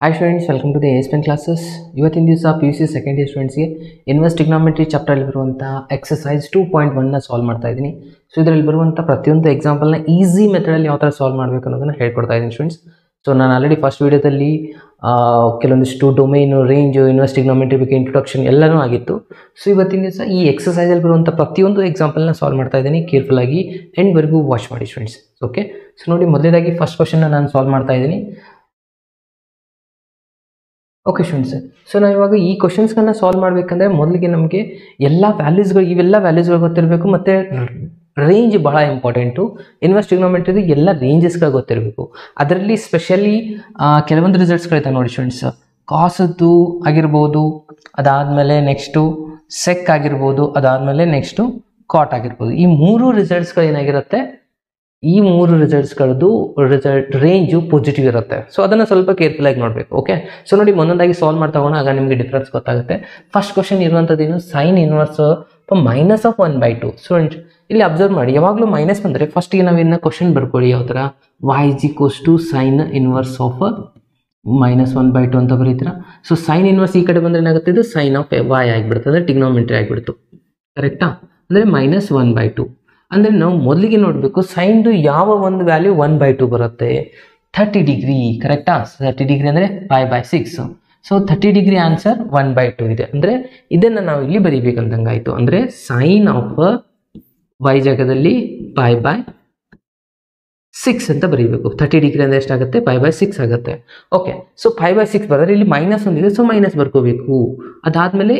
Hi students, welcome to the ASPN classes. ಇವತ್ತಿನ ದಿವಸ PUC second year ಸ್ಟೂಡೆಂಟ್ಸ್ಗೆ inverse trigonometry chapter ಬರುವಂಥ exercise 2.1 solve ಮಾಡ್ತಾ ಇದ್ದೀನಿ. ಸೊ ಇದರಲ್ಲಿ ಬರುವಂಥ ಪ್ರತಿಯೊಂದು ಎಕ್ಸಾಂಪಲ್ನ ಈಸಿ ಮೆಥಡಲ್ಲಿ ಯಾವ ಥರ ಸಾಲ್ವ್ ಮಾಡಬೇಕು ಅನ್ನೋದನ್ನು ಹೇಳ್ಕೊಡ್ತಾ ಇದ್ದೀನಿ ಸ್ಟೂಡೆಂಟ್ಸ್. ಸೊ ನಾನು ಆಲ್ರೆಡಿ ಫಸ್ಟ್ ವೀಡಿಯೋದಲ್ಲಿ ಕೆಲವೊಂದಿಷ್ಟು ಡೊಮೈನು, ರೇಂಜು, ಇನ್ವರ್ಸ್ ಟ್ರಿಗ್ನೋಮೆಟ್ರಿ ಬಗ್ಗೆ ಇಂಟ್ರೊಡಕ್ಷನ್ ಎಲ್ಲನೂ ಆಗಿತ್ತು. ಸೊ ಇವತ್ತಿನ ದಿವಸ ಈ ಎಕ್ಸಸೈಸಲ್ಲಿ ಬರುವಂಥ ಪ್ರತಿಯೊಂದು ಎಕ್ಸಾಂಪಲ್ನ ಸಾಲ್ವ್ ಮಾಡ್ತಾ ಇದ್ದೀನಿ. ಕೇರ್ಫುಲ್ಲಾಗಿ ಎಂಡ್ವರೆಗೂ ವಾಚ್ ಮಾಡಿ ಸ್ಟೂಡೆಂಟ್ಸ್. ಓಕೆ, ಸೊ ನೋಡಿ, ಮೊದಲೇದಾಗಿ ಫಸ್ಟ್ ಕ್ವಶನ್ನ ನಾನು ಸಾಲ್ವ್ ಮಾಡ್ತಾ ಇದ್ದೀನಿ. ಓಕೆ ಸ್ಟೂಡೆಂಟ್ಸ್, ಸೊ ನಾವು ಇವಾಗ ಈ ಕ್ವಶನ್ಸ್ಗಳನ್ನ ಸಾಲ್ವ್ ಮಾಡಬೇಕಂದ್ರೆ ಮೊದಲಿಗೆ ನಮಗೆ ಇವೆಲ್ಲ ವ್ಯಾಲ್ಯೂಸ್ಗಳು ಗೊತ್ತಿರಬೇಕು, ಮತ್ತು ರೇಂಜ್ ಬಹಳ ಇಂಪಾರ್ಟೆಂಟು. ಇನ್ವರ್ಸ್ ಟ್ರಿಗ್ನೋಮೆಟ್ರಿದು ಎಲ್ಲ ರೇಂಜಸ್ಗಳು ಗೊತ್ತಿರಬೇಕು. ಅದರಲ್ಲಿ ಸ್ಪೆಷಲಿ ಕೆಲವೊಂದು ರಿಸಲ್ಟ್ಸ್ಗಳಿದೆ ನೋಡಿ ಸ್ಟೂಡೆಂಟ್ಸ್. ಕಾಸದ್ದು ಆಗಿರ್ಬೋದು, ಅದಾದಮೇಲೆ ನೆಕ್ಸ್ಟು ಸೆಕ್ ಆಗಿರ್ಬೋದು, ಅದಾದಮೇಲೆ ನೆಕ್ಸ್ಟು ಕಾಟ್ ಆಗಿರ್ಬೋದು. ಈ ಮೂರು ರಿಸಲ್ಟ್ಸ್ಗಳು ಏನಾಗಿರುತ್ತೆ, ಈ ಮೂರು ರಿಸಲ್ಟ್ಸ್ಗಳದ್ದು ರೇಂಜು ಪಾಸಿಟಿವ್ ಇರುತ್ತೆ. ಸೊ ಅದನ್ನು ಸ್ವಲ್ಪ ಕೇರ್ಫುಲ್ಲಾಗಿ ನೋಡಬೇಕು. ಓಕೆ, ಸೊ ನೋಡಿ, ಒಂದೊಂದಾಗಿ ಸಾಲ್ವ್ ಮಾಡ್ತಾ ಹೋಗೋಣ, ಆಗ ನಿಮಗೆ ಡಿಫ್ರೆನ್ಸ್ ಗೊತ್ತಾಗುತ್ತೆ. ಫಸ್ಟ್ ಕ್ವಶನ್ ಇರುವಂಥದ್ದೇನು, ಸೈನ್ ಇನ್ವರ್ಸ್ -1/2. ಸೊ ಇಲ್ಲಿ ಅಬ್ಸರ್ವ್ ಮಾಡಿ, ಯಾವಾಗಲೂ ಮೈನಸ್ ಬಂದರೆ ಫಸ್ಟಿಗೆ ನಾವೇನು ಕ್ವಶನ್ ಬರ್ಕೊಳ್ಳಿ, ಯಾವ ಥರ y ಸೈನ್ ಇನ್ವರ್ಸ್ ಆಫ್ -1/2 ಅಂತ ಬರೀತೀರಾ. ಸೊ ಸೈನ್ ಇನ್ವರ್ಸ್ ಈ ಕಡೆ ಬಂದರೆ ಏನಾಗುತ್ತೆ, ಇದು ಸೈನ್ ಆಫ್ y ಆಗಿಬಿಡುತ್ತೆ, ಅಂದರೆ ಟ್ರಿಗ್ನೋಮೆಟ್ರಿ ಆಗಿಬಿಡ್ತು. ಕರೆಕ್ಟಾ? ಅಂದರೆ -1/2 ಅಂದರೆ ನಾವು ಮೊದಲಿಗೆ ನೋಡಬೇಕು ಸೈನ್ದು ಯಾವ ಒಂದು ವ್ಯಾಲ್ಯೂ 1/2 ಬರುತ್ತೆ, 30 ಡಿಗ್ರಿ. ಕರೆಕ್ಟಾ? 30 ಡಿಗ್ರಿ ಅಂದರೆ 5/6. ಸೊ 30 ಡಿಗ್ರಿ ಆನ್ಸರ್ 1/2 ಇದೆ. ಅಂದರೆ ಇದನ್ನು ನಾವು ಇಲ್ಲಿ ಬರೀಬೇಕಂದಂಗಾಯಿತು. ಅಂದರೆ ಸೈನ್ ಆಫ್ y ಜಾಗದಲ್ಲಿ 5/6 ಅಂತ ಬರೀಬೇಕು. 30 ಡಿಗ್ರಿ ಅಂದರೆ ಎಷ್ಟಾಗುತ್ತೆ, 5/6 ಆಗುತ್ತೆ. ಓಕೆ, ಸೊ 5/6 ಬರೋದ್ರೆ ಇಲ್ಲಿ -1 ಸೊ ಮೈನಸ್ ಬರ್ಕೋಬೇಕು. ಅದಾದಮೇಲೆ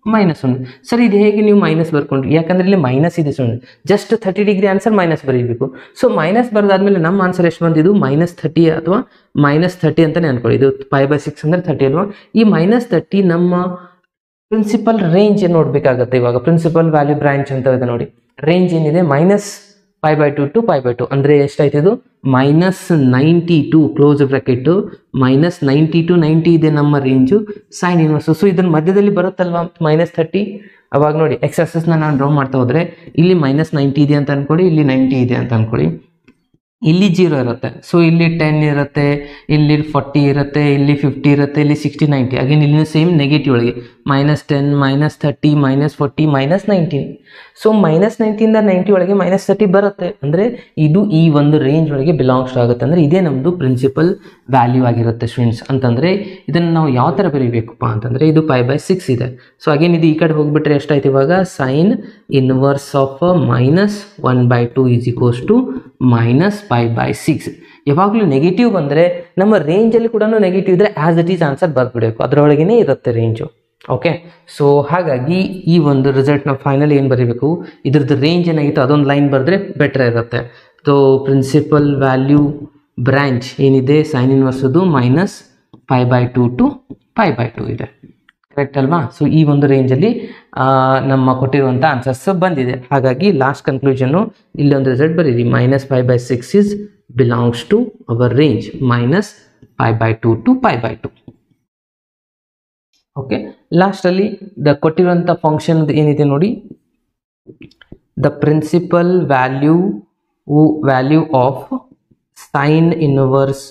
-1. ಸರ್, ಇದು ಹೇಗೆ ನೀವು ಮೈನಸ್ ಬರ್ಕೊಂಡ್ರಿ? ಯಾಕಂದ್ರೆ ಇಲ್ಲಿ ಮೈನಸ್ ಇದೆ ಸುಮ್ಮನೆ, ಜಸ್ಟ್ 30 ಡಿಗ್ರಿ ಆನ್ಸರ್ ಮೈನಸ್ ಬರೀಬೇಕು. ಸೊ ಮೈನಸ್ ಬರೋದಾದ್ಮೇಲೆ ನಮ್ಮ ಆನ್ಸರ್ ಎಷ್ಟು ಬಂದಿದ್ದು, -30 ಅಥವಾ -30 ಅಂತಲೇ ಅನ್ಕೊಳ್ಳಿ. ಇದು 5/6 ಅಂದರೆ 30 ಅಲ್ವಾ. ಈ -30 ನಮ್ಮ ಪ್ರಿನ್ಸಿಪಲ್ ರೇಂಜ್ ನೋಡಬೇಕಾಗತ್ತೆ. ಇವಾಗ ಪ್ರಿನ್ಸಿಪಲ್ ವ್ಯಾಲ್ಯೂ ಬ್ರಾಂಚ್ ಅಂತ ಇದೆ ನೋಡಿ. ರೇಂಜ್ ಏನಿದೆ -5/2 to 5/2 ಅಂದರೆ ಎಷ್ಟಾಯ್ತು, ಇದು -92 ಕ್ಲೋಸ್ ಬ್ರಾಕೆಟ್, -90 to 90 ಇದೆ ನಮ್ಮ ರೇಂಜು ಸೈನ್ ಇನ್ವರ್ಸ್. ಸೊ ಇದನ್ನ ಮಧ್ಯದಲ್ಲಿ ಬರುತ್ತಲ್ವಾ -30. ಅವಾಗ ನೋಡಿ, ಎಕ್ಸಸೈಸ್ನ ನಾನು ಡ್ರಾ ಮಾಡ್ತಾ ಹೋದರೆ ಇಲ್ಲಿ -90 ಇದೆ ಅಂತ ಅನ್ಕೊಳ್ಳಿ, ಇಲ್ಲಿ 90 ಇದೆ ಅಂತ ಅನ್ಕೊಳ್ಳಿ, ಇಲ್ಲಿ 0 ಇರುತ್ತೆ. ಸೊ ಇಲ್ಲಿ 10 ಇರುತ್ತೆ, ಇಲ್ಲಿ 40 ಇರುತ್ತೆ, ಇಲ್ಲಿ 50 ಇರುತ್ತೆ, ಇಲ್ಲಿ 60, 90. ಅಗೇನ್ ಇಲ್ಲಿ ಸೇಮ್ ನೆಗೆಟಿವ್ ಒಳಗೆ -10, -30, -40, -19. ಸೊ -90ಇಂದ 90 ಒಳಗೆ -30 ಬರುತ್ತೆ. ಅಂದರೆ ಇದು ಈ ಒಂದು ರೇಂಜ್ ಒಳಗೆ ಬಿಲಾಂಗ್ಸ್ ಆಗುತ್ತೆ. ಅಂದರೆ ಇದೇ ನಮ್ಮದು ಪ್ರಿನ್ಸಿಪಲ್ ವ್ಯಾಲ್ಯೂ ಆಗಿರುತ್ತೆ ಸ್ಟೂಡೆಂಟ್ಸ್. ಅಂತಂದರೆ ಇದನ್ನು ನಾವು ಯಾವ ಥರ ಬರೀಬೇಕಪ್ಪ ಅಂತಂದರೆ, ಇದು 5/6 ಇದೆ. ಸೊ ಅಗೇನ್ ಇದು ಈ ಕಡೆ ಹೋಗಿಬಿಟ್ರೆ ಎಷ್ಟಾಯ್ತು, ಇವಾಗ ಸೈನ್ ಇನ್ವರ್ಸ್ ಆಫ್ -1/2 ಈಸ್ -5/6. ಯಾವಾಗಲೂ ನೆಗೆಟಿವ್ ಬಂದರೆ ನಮ್ಮ ರೇಂಜಲ್ಲಿ ಕೂಡ ನೆಗೆಟಿವ್ ಇದ್ದರೆ ಆ್ಯಸ್ ಇಟ್ ಈಸ್ ಆನ್ಸರ್ ಬರ್ಬಿಡಬೇಕು, ಅದರೊಳಗೇ ಇರುತ್ತೆ ರೇಂಜು. ಓಕೆ, ಸೊ ಹಾಗಾಗಿ ಈ ಒಂದು ರಿಸಲ್ಟ್ನ ಫೈನಲ್ ಏನು ಬರೀಬೇಕು, ಇದ್ರದ್ದು ರೇಂಜ್ ಏನಾಗಿತ್ತು ಅದೊಂದು ಲೈನ್ ಬರೆದ್ರೆ ಬೆಟರ್ ಇರುತ್ತೆ. ಸೊ ಪ್ರಿನ್ಸಿಪಲ್ ವ್ಯಾಲ್ಯೂ ಬ್ರಾಂಚ್ ಏನಿದೆ ಸೈನ್ ಇನ್ವರ್ಸದು -5/2 to 5/2 ಇದೆ. ಕರೆಕ್ಟ್ ಅಲ್ವಾ? ಸೊ ಈ ಒಂದು ರೇಂಜಲ್ಲಿ ನಮ್ಮ ಕೊಟ್ಟಿರುವಂಥ ಆನ್ಸರ್ಸ್ ಬಂದಿದೆ. ಹಾಗಾಗಿ ಲಾಸ್ಟ್ ಕನ್ಕ್ಲೂಷನ್ನು ಇಲ್ಲಿ ಒಂದು ರಿಸಲ್ಟ್ ಬರೀರಿ, -5/6 is belongs to our range -5/2 to 5/2. Okay, ಲಾಸ್ಟಲ್ಲಿ ಕೊಟ್ಟಿರುವಂಥ ಫಂಕ್ಷನ್ ಏನಿದೆ ನೋಡಿ, the principal value of sine inverse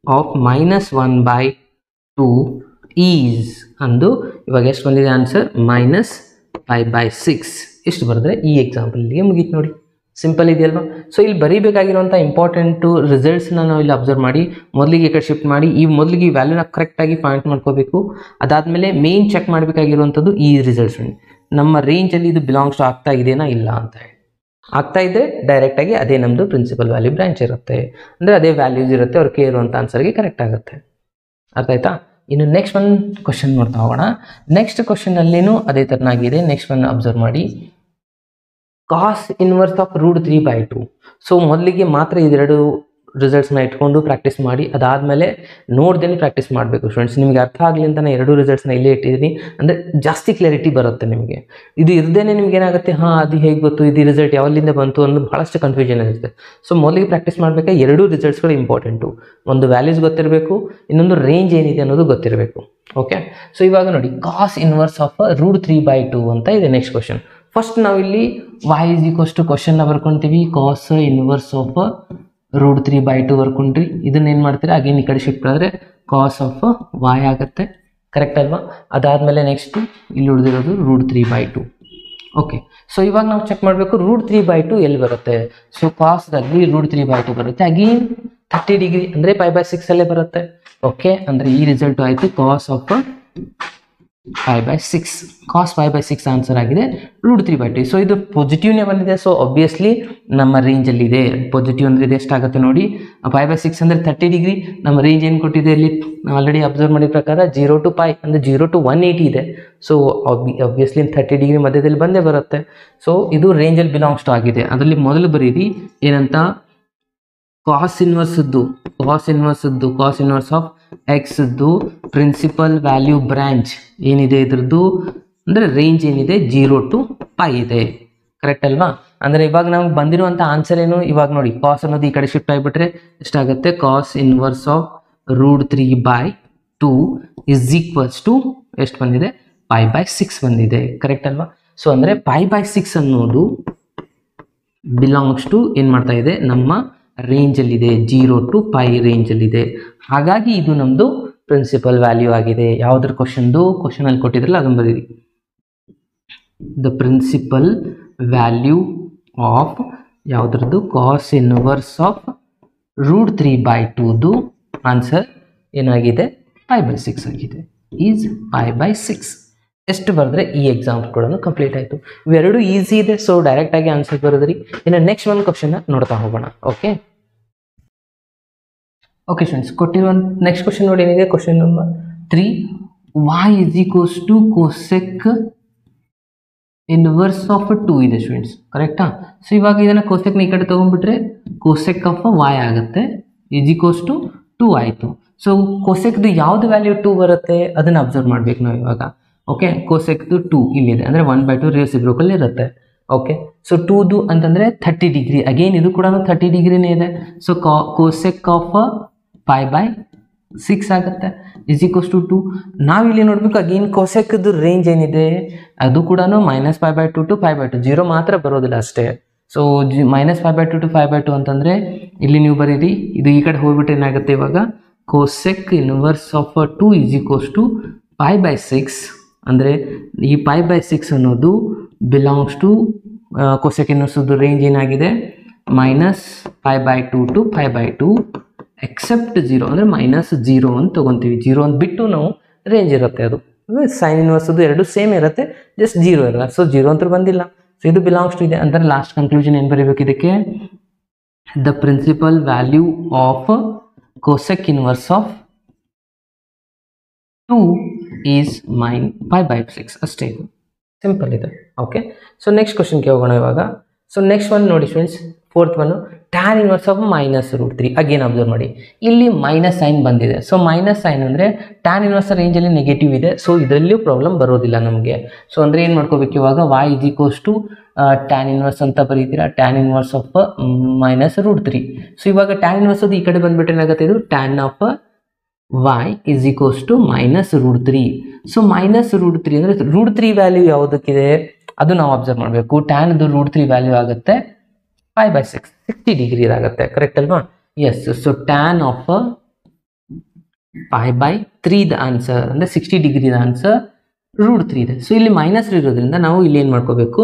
of -1/2 is ಅಂದು ಇವಾಗ ಎಷ್ಟು ಬಂದಿದೆ ಆನ್ಸರ್, -5/6. ಇಷ್ಟು ಬರೆದ್ರೆ ಈ ಎಕ್ಸಾಂಪಲ್ಗೆ ಮುಗೀತು ನೋಡಿ. ಸಿಂಪಲ್ ಇದೆಯಲ್ವಾ? ಸೊ ಇಲ್ಲಿ ಬರೀಬೇಕಾಗಿರುವಂಥ ಇಂಪಾರ್ಟೆಂಟು ರಿಸಲ್ಟ್ಸ್ನ ನಾವು ಇಲ್ಲಿ ಅಬ್ಸರ್ವ್ ಮಾಡಿ, ಮೊದಲಿಗೆ ಈ ಕಡೆ ಶಿಫ್ಟ್ ಮಾಡಿ, ಮೊದಲಿಗೆ ಈ ವ್ಯಾಲ್ಯೂನ ಕರೆಕ್ಟಾಗಿ ಪಾಯಿಂಟ್ ಮಾಡ್ಕೋಬೇಕು. ಅದಾದಮೇಲೆ ಮೇನ್ ಚೆಕ್ ಮಾಡಬೇಕಾಗಿರುವಂಥದ್ದು ಈ ರಿಸಲ್ಟ್ಸ್, ನಮ್ಮ ರೇಂಜಲ್ಲಿ ಇದು ಬಿಲಾಂಗ್ಸ್ ಆಗ್ತಾ ಇದೆಯಾ ಇಲ್ಲ ಅಂತ ಹೇಳಿ. ಆಗ್ತಾ ಇದ್ದರೆ ಡೈರೆಕ್ಟಾಗಿ ಅದೇ ನಮ್ಮದು ಪ್ರಿನ್ಸಿಪಲ್ ವ್ಯಾಲ್ಯೂ ಬ್ರಾಂಚ್ ಇರುತ್ತೆ, ಅಂದರೆ ಅದೇ ವ್ಯಾಲ್ಯೂಸ್ ಇರುತ್ತೆ, ಅವ್ರು ಕೇಳುವಂಥ ಆನ್ಸರ್ಗೆ ಕರೆಕ್ಟ್ ಆಗುತ್ತೆ. ಅರ್ಥ ಆಯ್ತಾ? ಇನ್ನು ನೆಕ್ಸ್ಟ್ ಒಂದು ಕ್ವಶನ್ ನೋಡ್ತಾ ಹೋಗೋಣ. ನೆಕ್ಸ್ಟ್ ಕ್ವಶನಲ್ಲೇನು ಅದೇ ಥರನಾಗಿದೆ. ನೆಕ್ಸ್ಟ್ ಒಂದು ಅಬ್ಸರ್ವ್ ಮಾಡಿ, ಕಾಸ್ ಇನ್ವರ್ಸ್ ಆಫ್ √3/2. ಸೊ ಮೊದಲಿಗೆ ಮಾತ್ರ ಇದೆರಡು ರಿಸಲ್ಟ್ಸ್ನ ಇಟ್ಕೊಂಡು ಪ್ರಾಕ್ಟೀಸ್ ಮಾಡಿ, ಅದಾದಮೇಲೆ ನೋಡ್ದೇನೆ ಪ್ರಾಕ್ಟೀಸ್ ಮಾಡಬೇಕು ಸ್ಟೂಡೆಂಟ್ಸ್. ನಿಮಗೆ ಅರ್ಥ ಆಗಲಿ ಅಂತ ನಾನು ಎರಡು ರಿಸಲ್ಟ್ಸ್ನ ಇಲ್ಲೇ ಇಟ್ಟಿದ್ದೀನಿ, ಅಂದರೆ ಜಾಸ್ತಿ ಕ್ಲಾರಿಟಿ ಬರುತ್ತೆ ನಿಮಗೆ. ಇದು ಇರದೇನೆ ನಿಮ್ಗೆ ಏನಾಗುತ್ತೆ, ಅದು ಹೇಗೆ ಗೊತ್ತು, ಇದು ರಿಸಲ್ಟ್ ಯಾವಲ್ಲಿಂದ ಬಂತು ಅನ್ನೋದು ಭಾಳಷ್ಟು ಕನ್ಫ್ಯೂಷನ್ ಇರುತ್ತೆ. ಸೊ ಮೊದಲಿಗೆ ಪ್ರಾಕ್ಟೀಸ್ ಮಾಡಬೇಕಾದ್ರೆ ಎರಡೂ ರಿಸಲ್ಟ್ಸ್ಗಳು ಇಂಪಾರ್ಟೆಂಟು. ಒಂದು ವ್ಯಾಲ್ಯೂಸ್ ಗೊತ್ತಿರಬೇಕು, ಇನ್ನೊಂದು ರೇಂಜ್ ಏನಿದೆ ಅನ್ನೋದು ಗೊತ್ತಿರಬೇಕು. ಓಕೆ, ಸೊ ಇವಾಗ ನೋಡಿ, ಕಾಸ್ ಇನ್ವರ್ಸ್ ಆಫ್ √3/2 ಅಂತ ಇದೆ ನೆಕ್ಸ್ಟ್ ಕ್ವಶನ್. ಫಸ್ಟ್ ನಾವಿಲ್ಲಿ y ಕ್ವಶನ್ನ ಬರ್ಕೊತೀವಿ, ಕಾಸ್ ಇನ್ವರ್ಸ್ ಆಫ್ √3/2 ಬರ್ಕೊಂಡ್ರಿ. ಇದನ್ನ ಏನು ಮಾಡ್ತೀರಾ ಅಗೇನ್ ಈ ಕಡೆ ಶಿಫ್ಟ್ ಮಾಡಿದ್ರೆ ಕಾಸ್ ಆಫ್ y ಆಗುತ್ತೆ. ಕರೆಕ್ಟ್ ಅಲ್ವಾ? ಅದಾದಮೇಲೆ ನೆಕ್ಸ್ಟ್ ಇಲ್ಲಿ ಉಳಿದಿರೋದು √3/2. ಓಕೆ, ಸೊ ಇವಾಗ ನಾವು ಚೆಕ್ ಮಾಡಬೇಕು √3/2 ಎಲ್ಲಿ ಬರುತ್ತೆ. ಸೊ ಕಾಸ್ದಾಗಲಿ √3/2 ಬರುತ್ತೆ. ಅಗೇನ್ 30 ಡಿಗ್ರಿ ಅಂದರೆ π/6 ಅಲ್ಲೇ ಬರುತ್ತೆ. ಓಕೆ, ಅಂದರೆ ಈ ರಿಸಲ್ಟ್ ಆಯಿತು ಕಾಸ್ ಆಫ್ π/6. ಕಾಸ್ π/6 ಆನ್ಸರ್ ಆಗಿದೆ √3/2. ಸೊ ಇದು ಪಾಸಿಟಿವ್ನೇ ಬಂದಿದೆ. ಸೊ ಆಬ್ವಿಯಸ್ಲಿ ನಮ್ಮ ರೇಂಜಲ್ಲಿ ಇದೆ. ಪಾಸಿಟಿವ್ ಅಂದರೆ ಇದು ಎಷ್ಟಾಗುತ್ತೆ ನೋಡಿ, π/6 ಅಂದರೆ 30 ಡಿಗ್ರಿ. ನಮ್ಮ ರೇಂಜ್ ಏನು ಕೊಟ್ಟಿದೆ ಇಲ್ಲಿ ಆಲ್ರೆಡಿ ಅಬ್ಸರ್ವ್ ಮಾಡಿದ ಪ್ರಕಾರ 0 to π ಅಂದರೆ 0 to 180 ಇದೆ. ಸೊ ಆಬ್ವಿಯಸ್ಲಿ 30 ಡಿಗ್ರಿ ಮಧ್ಯದಲ್ಲಿ ಬಂದೇ ಬರುತ್ತೆ. ಸೊ ಇದು ರೇಂಜಲ್ಲಿ ಬಿಲಾಂಗ್ಸ್ ಟು ಆಗಿದೆ. ಅದರಲ್ಲಿ ಮೊದಲು ಬರೀರಿ ಏನಂತ, ಕಾಸ್ ಇನ್ವರ್ಸ್ ಆಫ್ ಎಕ್ಸ್ದು ಪ್ರಿನ್ಸಿಪಲ್ ವ್ಯಾಲ್ಯೂ ಬ್ರಾಂಚ್ ಏನಿದೆ ಇದ್ರದ್ದು ಅಂದರೆ ರೇಂಜ್ ಏನಿದೆ 0 to π ಇದೆ. ಕರೆಕ್ಟ್ ಅಲ್ವಾ? ಅಂದರೆ ಇವಾಗ ನಮ್ಗೆ ಬಂದಿರುವಂಥ ಆನ್ಸರ್ ಏನು, ಇವಾಗ ನೋಡಿ ಕಾಸ್ ಅನ್ನೋದು ಈ ಕಡೆ ಶಿಫ್ಟ್ ಆಗಿಬಿಟ್ರೆ ಎಷ್ಟಾಗುತ್ತೆ, cos inverse of √3/2 is equals to ಎಷ್ಟು ಬಂದಿದೆ, π/6 ಬಂದಿದೆ. ಕರೆಕ್ಟ್ ಅಲ್ವಾ? ಸೊ ಅಂದರೆ π/6 ಅನ್ನೋದು ಬಿಲಾಂಗ್ಸ್ ಟು ಏನು ಮಾಡ್ತಾ ಇದೆ, ನಮ್ಮ ರೇಂಜಲ್ಲಿದೆ, 0 to π ರೇಂಜಲ್ಲಿದೆ. ಹಾಗಾಗಿ ಇದು ನಮ್ಮದು ಪ್ರಿನ್ಸಿಪಲ್ ವ್ಯಾಲ್ಯೂ ಆಗಿದೆ. ಯಾವುದ್ರ ಕ್ವಶನಲ್ಲಿ ಕೊಟ್ಟಿದ್ರಲ್ಲ ಅದನ್ನು ಬರೀರಿ. ದ ಪ್ರಿನ್ಸಿಪಲ್ ವ್ಯಾಲ್ಯೂ ಆಫ್ ಯಾವುದ್ರದ್ದು, ಕಾಸ್ ಇನ್ವರ್ಸ್ ಆಫ್ √3/2ದು ಆನ್ಸರ್ ಏನಾಗಿದೆ, π/6 ಆಗಿದೆ. ಈಸ್ π/6. ಎಷ್ಟು ಬರೆದ್ರೆ ಈ ಎಕ್ಸಾಂಪಲ್ ಕೂಡ ಕಂಪ್ಲೀಟ್ ಆಯಿತು. ಇವೆರಡು ಈಸಿ ಇದೆ. ಸೊ ಡೈರೆಕ್ಟಾಗಿ ಆನ್ಸರ್ ಬರೋದ್ರಿ. ಇನ್ನು ನೆಕ್ಸ್ಟ್ ಒಂದು ಕ್ವಶನ್ನ ನೋಡ್ತಾ ಹೋಗೋಣ. ಓಕೆ ಸ್ಟೂಡೆಂಟ್ಸ್, ಕೊಟ್ಟಿರೋ ನೆಕ್ಸ್ಟ್ ಕ್ವಶನ್ ನೋಡಿ ಏನಿದೆ, question number 3. y is equals to cosec inverse of 2 ಇದೆ ಸ್ಟೂಡೆಂಟ್ಸ್. ಕರೆಕ್ಟಾ? ಸೊ ಇವಾಗ ಇದನ್ನು ಕೋಸೆಕ್ನ ಈ ಕಡೆ ತೊಗೊಂಡ್ಬಿಟ್ರೆ ಕೋಸೆಕ್ ಆಫ್ y ಆಗುತ್ತೆ, ಇಸ್ ಈಕ್ವಲ್ಸ್ ಟು 2 ಆಯಿತು. ಸೊ ಕೋಸೆಕ್ದು ಯಾವ್ದು ವ್ಯಾಲ್ಯೂ 2 ಬರುತ್ತೆ ಅದನ್ನು ಅಬ್ಸರ್ವ್ ಮಾಡ್ಬೇಕು ನಾವು ಇವಾಗ. ಓಕೆ, ಕೋಸೆಕ್ದು 2 ಇಲ್ಲಿದೆ ಅಂದರೆ 1/2 ರೆಸಿಪ್ರೋಕಲ್ ಇರುತ್ತೆ. ಓಕೆ, ಸೊ 2ದು ಅಂತಂದರೆ 30 ಡಿಗ್ರಿ. ಅಗೇನ್ ಇದು ಕೂಡ 30 ಡಿಗ್ರಿನೇ ಇದೆ. ಸೊ ಕೋಸೆಕ್ ಆಫ್ π/6 ಆಗುತ್ತೆ, ಇಸ್ ಈಕ್ವಲ್ಸ್ ಟು 2. ನಾವಿಲ್ಲಿ ನೋಡಬೇಕು ಅಗೇನ್ ಕೋಸೆಕ್ದು ರೇಂಜ್ ಏನಿದೆ ಅದು ಕೂಡ -π/2 to π/2, 0 ಮಾತ್ರ ಬರೋದಿಲ್ಲ ಅಷ್ಟೇ. ಸೊ -π/2 to π/2 ಅಂತಂದರೆ ಇಲ್ಲಿ ನೀವು ಬರೀರಿ, ಇದು ಈ ಕಡೆ ಹೋಗ್ಬಿಟ್ಟು ಏನಾಗುತ್ತೆ ಇವಾಗ, cosec inverse of 2 is equals to π/6. ಅಂದರೆ ಈ π/6 ಅನ್ನೋದು ಬಿಲಾಂಗ್ಸ್ ಟು ಕೋಸೆಕ್ ಇನ್ವರ್ಸ್ದು ರೇಂಜ್ ಏನಾಗಿದೆ, -π/2 to π/2 ಎಕ್ಸೆಪ್ಟ್ 0 ಅಂದರೆ -0 ಅಂತ ತೊಗೊತೀವಿ. 0 ಅಂತ ಬಿಟ್ಟು ನಾವು ರೇಂಜ್ ಇರುತ್ತೆ. ಅದು ಸೈನ್ ಇನ್ವರ್ಸದು ಎರಡು ಸೇಮ್ ಇರುತ್ತೆ, ಜಸ್ಟ್ 0 ಇರಲ್ಲ. ಸೊ 0 ಅಂತ ಬಂದಿಲ್ಲ. ಸೊ ಇದು ಬಿಲಾಂಗ್ಸ್ ಟು ಇದೆ. ಅಂದರೆ ಲಾಸ್ಟ್ ಕನ್ಕ್ಲೂಷನ್ ಏನು ಬರೀಬೇಕು ಇದಕ್ಕೆ, the principal value of cosec inverse of 2 is π/6 ಅಷ್ಟೇ. ಇದು ಸಿಂಪಲ್ ಇದೆ. ಓಕೆ, ಸೊ ನೆಕ್ಸ್ಟ್ ಕ್ವಶನ್ಗೆ ಹೋಗೋಣ ಇವಾಗ. ಸೊ ನೆಕ್ಸ್ಟ್ ಒನ್ ನೋಡಿ students, 4th one, tan inverse of -√3. Again observe ಮಾಡಿ, ಇಲ್ಲಿ ಮೈನಸ್ ಸೈನ್ ಬಂದಿದೆ. ಸೊ ಮೈನಸ್ ಸೈನ್ ಅಂದರೆ ಟ್ಯಾನ್ ಇನ್ವರ್ಸ್ ರೇಂಜಲ್ಲಿ ನೆಗೆಟಿವ್ ಇದೆ. ಸೊ ಇದರಲ್ಲಿಯೂ ಪ್ರಾಬ್ಲಮ್ ಬರೋದಿಲ್ಲ ನಮಗೆ. ಸೊ ಅಂದರೆ ಏನು ಮಾಡ್ಕೋಬೇಕು ಇವಾಗ, y is equals to tan inverse ಅಂತ ಬರೀತೀರಾ, ಟ್ಯಾನ್ ಇನ್ವರ್ಸ್ ಆಫ್ -√3. ಸೊ ಇವಾಗ ಟ್ಯಾನ್ ಇನ್ವರ್ಸ್ ಅದು ಈ ಕಡೆ ಬಂದ್ಬಿಟ್ಟು ಏನಾಗುತ್ತೆ, ಇದು tan of y is equals to -√3. So -√3 ಅಂದರೆ √3 ವ್ಯಾಲ್ಯೂ ಯಾವುದಕ್ಕಿದೆ ಅದು ನಾವು ಅಬ್ಸರ್ವ್ ಮಾಡಬೇಕು. ಟ್ಯಾನ್ದು √3 ವ್ಯಾಲ್ಯೂ ಆಗುತ್ತೆ π/6, 60 ಡಿಗ್ರಿ ಇದಾಗುತ್ತೆ. ಕರೆಕ್ಟ್ ಅಲ್ವಾ? Yes. So tan of π/3 the answer ಅಂದರೆ 60 ಡಿಗ್ರಿದ ಆನ್ಸರ್ √3 ಇದೆ. ಸೊ ಇಲ್ಲಿ ಮೈನಸ್ ಇರೋದ್ರಿಂದ ನಾವು ಇಲ್ಲಿ ಏನು ಮಾಡ್ಕೋಬೇಕು,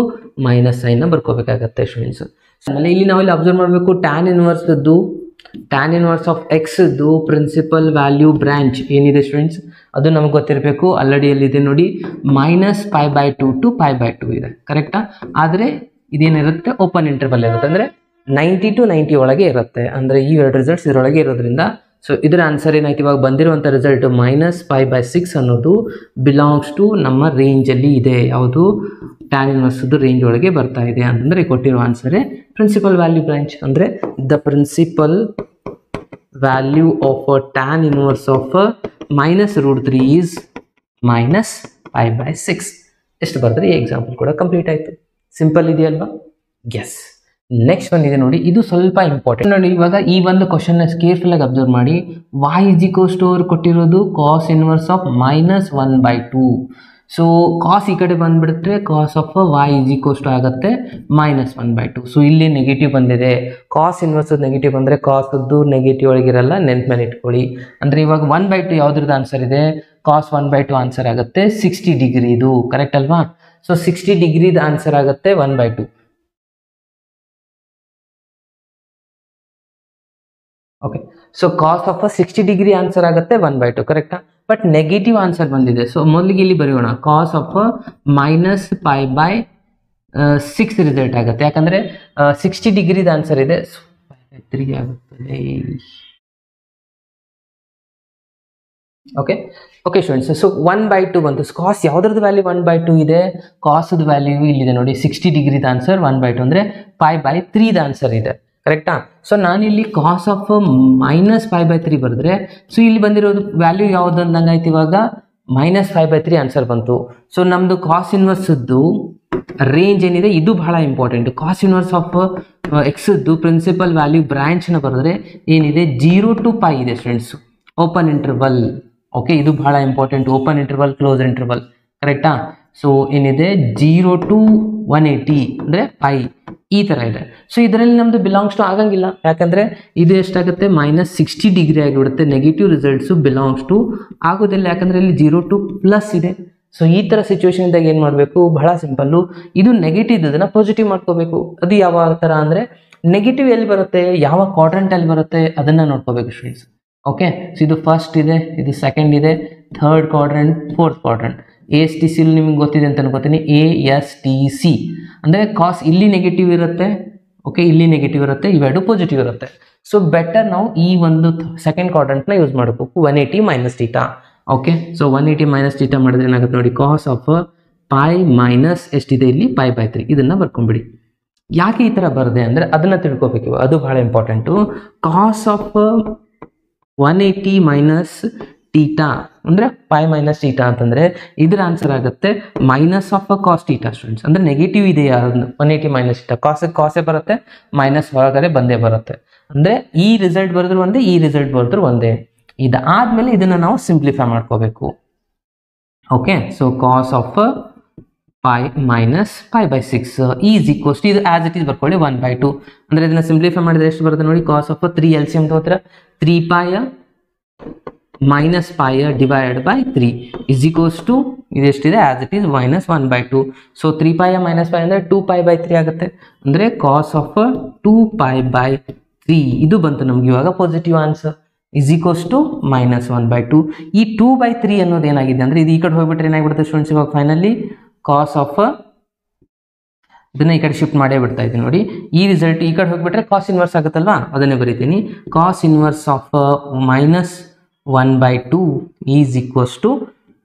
ಮೈನಸ್ ಸೈನ್ನ ಬರ್ಕೋಬೇಕಾಗತ್ತೆ ಸ್ಟೂಡೆಂಟ್ಸ್. ಆಮೇಲೆ ಇಲ್ಲಿ ನಾವು ಇಲ್ಲಿ ಅಬ್ಸರ್ವ್ ಮಾಡಬೇಕು, ಟ್ಯಾನ್ ಇನ್ವರ್ಸ್ ಆಫ್ ಎಕ್ಸ್ದು ಪ್ರಿನ್ಸಿಪಲ್ ವ್ಯಾಲ್ಯೂ ಬ್ರಾಂಚ್ ಏನಿದೆ ಸ್ಟೂಡೆಂಟ್ಸ್ ಅದು ನಮಗೆ ಗೊತ್ತಿರಬೇಕು. ಆಲ್ರೆಡಿ ಎಲ್ಲಿದೆ ನೋಡಿ, -π/2 to π/2 ಇದೆ. ಕರೆಕ್ಟಾ? ಆದರೆ ಇದೇನಿರುತ್ತೆ, ಓಪನ್ ಇಂಟರ್ವಲ್ ಇರುತ್ತೆ, ಅಂದರೆ 90 to 90 ಒಳಗೆ ಇರುತ್ತೆ. ಅಂದರೆ ಈ ಎರಡು ರಿಸಲ್ಟ್ಸ್ ಇದರೊಳಗೆ ಇರೋದ್ರಿಂದ ಸೊ ಇದರ ಆನ್ಸರ್ ಏನಾಯ್ತು, ಇವಾಗ ಬಂದಿರುವಂಥ ರಿಸಲ್ಟ್ -π/6 ಅನ್ನೋದು ಬಿಲಾಂಗ್ಸ್ ಟು ನಮ್ಮ ರೇಂಜಲ್ಲಿ ಇದೆ. ಯಾವುದು, ಟ್ಯಾನ್ ಇನ್ವರ್ಸ್ದು ರೇಂಜ್ ಒಳಗೆ ಬರ್ತಾ ಇದೆ ಅಂತಂದರೆ ಕೊಟ್ಟಿರೋ ಆನ್ಸರೇ ಪ್ರಿನ್ಸಿಪಲ್ ವ್ಯಾಲ್ಯೂ ಬ್ರಾಂಚ್. ಅಂದರೆ the principal value of tan inverse of -√3 is -π/6. ಎಷ್ಟು ಬರೆದ್ರೆ ಈ ಎಕ್ಸಾಂಪಲ್ ಕೂಡ ಕಂಪ್ಲೀಟ್ ಆಯಿತು. ಸಿಂಪಲ್ ಇದೆಯಲ್ವಾ? ಎಸ್. ನೆಕ್ಸ್ಟ್ ಒನ್ ಇದೆ ನೋಡಿ, ಇದು ಸ್ವಲ್ಪ ಇಂಪಾರ್ಟೆಂಟ್ ನೋಡಿ. ಇವಾಗ ಈ ಒಂದು ಕ್ವಶನ್ ಕೇರ್ಫುಲ್ ಆಗಿ ಅಬ್ಸರ್ವ್ ಮಾಡಿ. y ಇಸ್ ಈಕ್ವಲ್ಸ್ ಟು ಅವ್ರು ಕೊಟ್ಟಿರೋದು cos inverse of -1/2. So cos ಈ ಕಡೆ ಬಂದುಬಿಟ್ರೆ cos of y is equals to ಆಗುತ್ತೆ -1/2. ಸೊ ಇಲ್ಲಿ ನೆಗೆಟಿವ್ ಬಂದಿದೆ, ಕಾಸ್ ಇನ್ವರ್ಸ್ ನೆಗೆಟಿವ್ ಬಂದರೆ ಕಾಸದ್ದು ನೆಗೆಟಿವ್ ಒಳಗಿರಲ್ಲ, ನೆನ್ಪು ಮೇಲೆ ಇಟ್ಕೊಳ್ಳಿ. ಅಂದರೆ ಇವಾಗ 1/2 ಯಾವುದ್ರದ್ದು ಆನ್ಸರ್ ಇದೆ, ಕಾಸ್ 1/2 ಆನ್ಸರ್ ಆಗುತ್ತೆ 60 ಡಿಗ್ರಿ. ಇದು ಕರೆಕ್ಟ್ ಅಲ್ವಾ? ಸೊ 60 ಡಿಗ್ರಿದು ಆನ್ಸರ್ ಆಗುತ್ತೆ 1/2. Okay, so cos of 60 degree answer ಆಗುತ್ತೆ 1/2, ಕರೆಕ್ಟಾ? ಬಟ್ ನೆಗೆಟಿವ್ ಆನ್ಸರ್ ಬಂದಿದೆ. ಸೊ ಮೊದಲಿಗೆ ಇಲ್ಲಿ ಬರೆಯೋಣ, ಕಾಸ್ ಆಫ್ -π/6 ರಿಸಲ್ಟ್ ಆಗುತ್ತೆ. ಯಾಕಂದರೆ 60 ಡಿಗ್ರಿದ ಆನ್ಸರ್ ಇದೆ, ಸೊ 3 ಆಗುತ್ತದೆ. ಓಕೆ ಓಕೆ ಸ್ಟೂಡೆಂಟ್ಸ್, ಸೊ 1/2 ಬಂತು. ಕಾಸ್ ಯಾವುದ್ರದ್ದು ವ್ಯಾಲ್ಯೂ 1/2 ಇದೆ, ಕಾಸದ ವ್ಯಾಲ್ಯೂ ಇಲ್ಲಿದೆ ನೋಡಿ, 60 ಡಿಗ್ರಿದ ಆನ್ಸರ್ 1/2 ಅಂದರೆ π/3ದ ಆನ್ಸರ್ ಇದೆ, ಕರೆಕ್ಟಾ? ಸೊ ನಾನಿಲ್ಲಿ ಕಾಸ್ ಆಫ್ -π/3 ಬರೆದ್ರೆ, ಸೊ ಇಲ್ಲಿ ಬಂದಿರೋದು ವ್ಯಾಲ್ಯೂ ಯಾವುದು ಅಂದಂಗಾಯ್ತು, ಇವಾಗ -5/3 ಆನ್ಸರ್ ಬಂತು. ಸೊ ನಮ್ಮದು ಕಾಸ್ ಇನ್ವರ್ಸದ್ದು ರೇಂಜ್ ಏನಿದೆ ಇದು ಬಹಳ ಇಂಪಾರ್ಟೆಂಟ್. ಕಾಸ್ ಇನ್ವರ್ಸ್ ಆಫ್ ಎಕ್ಸದ್ದು ಪ್ರಿನ್ಸಿಪಲ್ ವ್ಯಾಲ್ಯೂ ಬ್ರಾಂಚ್ನ ಬರೆದ್ರೆ ಏನಿದೆ 0 to π ಇದೆ ಸ್ಟೂಡೆಂಟ್ಸ್, ಓಪನ್ ಇಂಟರ್ವಲ್. ಓಕೆ, ಇದು ಬಹಳ important, open interval close interval, ಕರೆಕ್ಟಾ? ಸೊ ಏನಿದೆ 0 to 180 ಅಂದರೆ π ಈ ಥರ ಇದೆ. ಸೊ ಇದರಲ್ಲಿ ನಮ್ಮದು ಬಿಲಾಂಗ್ಸ್ ಟು ಆಗಂಗಿಲ್ಲ, ಯಾಕಂದರೆ ಇದು ಎಷ್ಟಾಗುತ್ತೆ -60 ಡಿಗ್ರಿ ಆಗಿಬಿಡುತ್ತೆ. ನೆಗೆಟಿವ್ ರಿಸಲ್ಟ್ಸು ಬಿಲಾಂಗ್ಸ್ ಟು ಆಗೋದಿಲ್ಲ, ಯಾಕಂದರೆ ಇಲ್ಲಿ 0 to ಪ್ಲಸ್ ಇದೆ. ಸೊ ಈ ಥರ ಸಿಚುವೇಶನ್ದಾಗ ಏನು ಮಾಡಬೇಕು, ಬಹಳ ಸಿಂಪಲ್ಲು, ಇದು ನೆಗೆಟಿವ್ ಇದನ್ನು ಪಾಸಿಟಿವ್ ಮಾಡ್ಕೋಬೇಕು. ಅದು ಯಾವ ಥರ ಅಂದರೆ ನೆಗೆಟಿವ್ ಎಲ್ಲಿ ಬರುತ್ತೆ, ಯಾವ ಕ್ವಾಡ್ರೆಂಟಲ್ಲಿ ಬರುತ್ತೆ ಅದನ್ನು ನೋಡ್ಕೋಬೇಕು ಸ್ಟೂಡೆಂಟ್ಸ್. ಓಕೆ, ಸೊ ಇದು ಫಸ್ಟ್ ಇದೆ, ಇದು ಸೆಕೆಂಡ್ ಇದೆ, third quadrant, fourth quadrant. ASTC ನಿಮ್ಗೆ ಗೊತ್ತಿದೆ ಅಂತ ಅನ್ಕೋತೀನಿ, ASTC ಅಂದರೆ ಕಾಸ್ ಇಲ್ಲಿ ನೆಗೆಟಿವ್ ಇರುತ್ತೆ, ಓಕೆ, ಇಲ್ಲಿ ನೆಗೆಟಿವ್ ಇರುತ್ತೆ, ಇವೆರಡು ಪಾಸಿಟಿವ್ ಇರುತ್ತೆ. ಸೊ ಬೆಟರ್ ನಾವು ಈ ಒಂದು ಸೆಕೆಂಡ್ ಕ್ವಾಡ್ರೆಂಟ್ನ ಯೂಸ್ ಮಾಡಬೇಕು, 180 - θ. ಓಕೆ, ಸೊ 180 - θ ಮಾಡಿದ್ರೆ ಏನಾಗುತ್ತೆ ನೋಡಿ, ಕಾಸ್ ಆಫ್ π- ಎಷ್ಟಿದೆ ಇಲ್ಲಿ π/3, ಇದನ್ನು ಬರ್ಕೊಂಬಿಡಿ. ಯಾಕೆ ಈ ಥರ ಬರದೆ ಅಂದರೆ ಅದನ್ನು ತಿಳ್ಕೊಬೇಕು, ಅದು ಬಹಳ ಇಂಪಾರ್ಟೆಂಟು. ಕಾಸ್ ಆಫ್ 180 - θ ಅಂದರೆ π - θ ಅಂತಂದರೆ ಇದರ ಆನ್ಸರ್ ಆಗುತ್ತೆ ಮೈನಸ್ ಆಫ್ ಕಾಸ್ θ ಸ್ಟೂಡೆಂಟ್ಸ್. ಅಂದರೆ ನೆಗೆಟಿವ್ ಇದೆಯಾ 180 - θ, ಕಾಸೇ ಬರುತ್ತೆ, ಮೈನಸ್ ಹೊರಗಡೆ ಬಂದೇ ಬರುತ್ತೆ. ಅಂದರೆ ಈ ರಿಸಲ್ಟ್ ಬರೆದ್ರು ಒಂದೇ, ಈ ರಿಸಲ್ಟ್ ಬರೆದ್ರು ಒಂದೇ. ಇದಾದಮೇಲೆ ಇದನ್ನು ನಾವು ಸಿಂಪ್ಲಿಫೈ ಮಾಡ್ಕೋಬೇಕು. Okay, so cos of π - π/6 is equals to, ಇದು ಆಸ್ ಇಟ್ ಈಸ್ ಬರ್ಕೊಳ್ಳಿ 1/2. ಅಂದರೆ ಇದನ್ನು ಸಿಂಪ್ಲಿಫೈ ಮಾಡಿದ್ರೆ ಎಷ್ಟು ಬರುತ್ತೆ ನೋಡಿ, ಕಾಸ್ ಆಫ್ 3 LCM ತಗೋತೀರ, 3π - π divided by 3 is equals to ಇದೆಷ್ಟಿದೆ ಆಸ್ ಇಟ್ ಈಸ್ -1/2. ಸೊ 3π - π ಅಂದರೆ 2π/3 ಆಗುತ್ತೆ. ಅಂದರೆ ಕಾಸ್ ಆಫ್ 2π/3 ಇದು ಬಂತು ನಮ್ಗೆ ಇವಾಗ positive answer, is equals to -1/2. ಈ 2/3 ಅನ್ನೋದು ಏನಾಗಿದೆ ಅಂದರೆ ಇದು ಈ ಕಡೆ ಹೋಗ್ಬಿಟ್ರೆ ಏನಾಗ್ಬಿಡುತ್ತೆ ಸ್ಟೂಡೆಂಟ್ಸ್, ಇವಾಗ ಫೈನಲಿ ಕಾಸ್ ಆಫ್ ಇದನ್ನ ಈ ಕಡೆ ಶಿಫ್ಟ್ ಮಾಡೇ ಬಿಡ್ತಾ ಇದ್ದೀನಿ ನೋಡಿ. ಈ ರಿಸಲ್ಟ್ ಈ ಕಡೆ ಹೋಗ್ಬಿಟ್ರೆ ಕಾಸ್ ಇನ್ವರ್ಸ್ ಆಗುತ್ತಲ್ವಾ, ಅದನ್ನೇ ಬರೀತೀನಿ. Cos inverse of -1/2 is equals to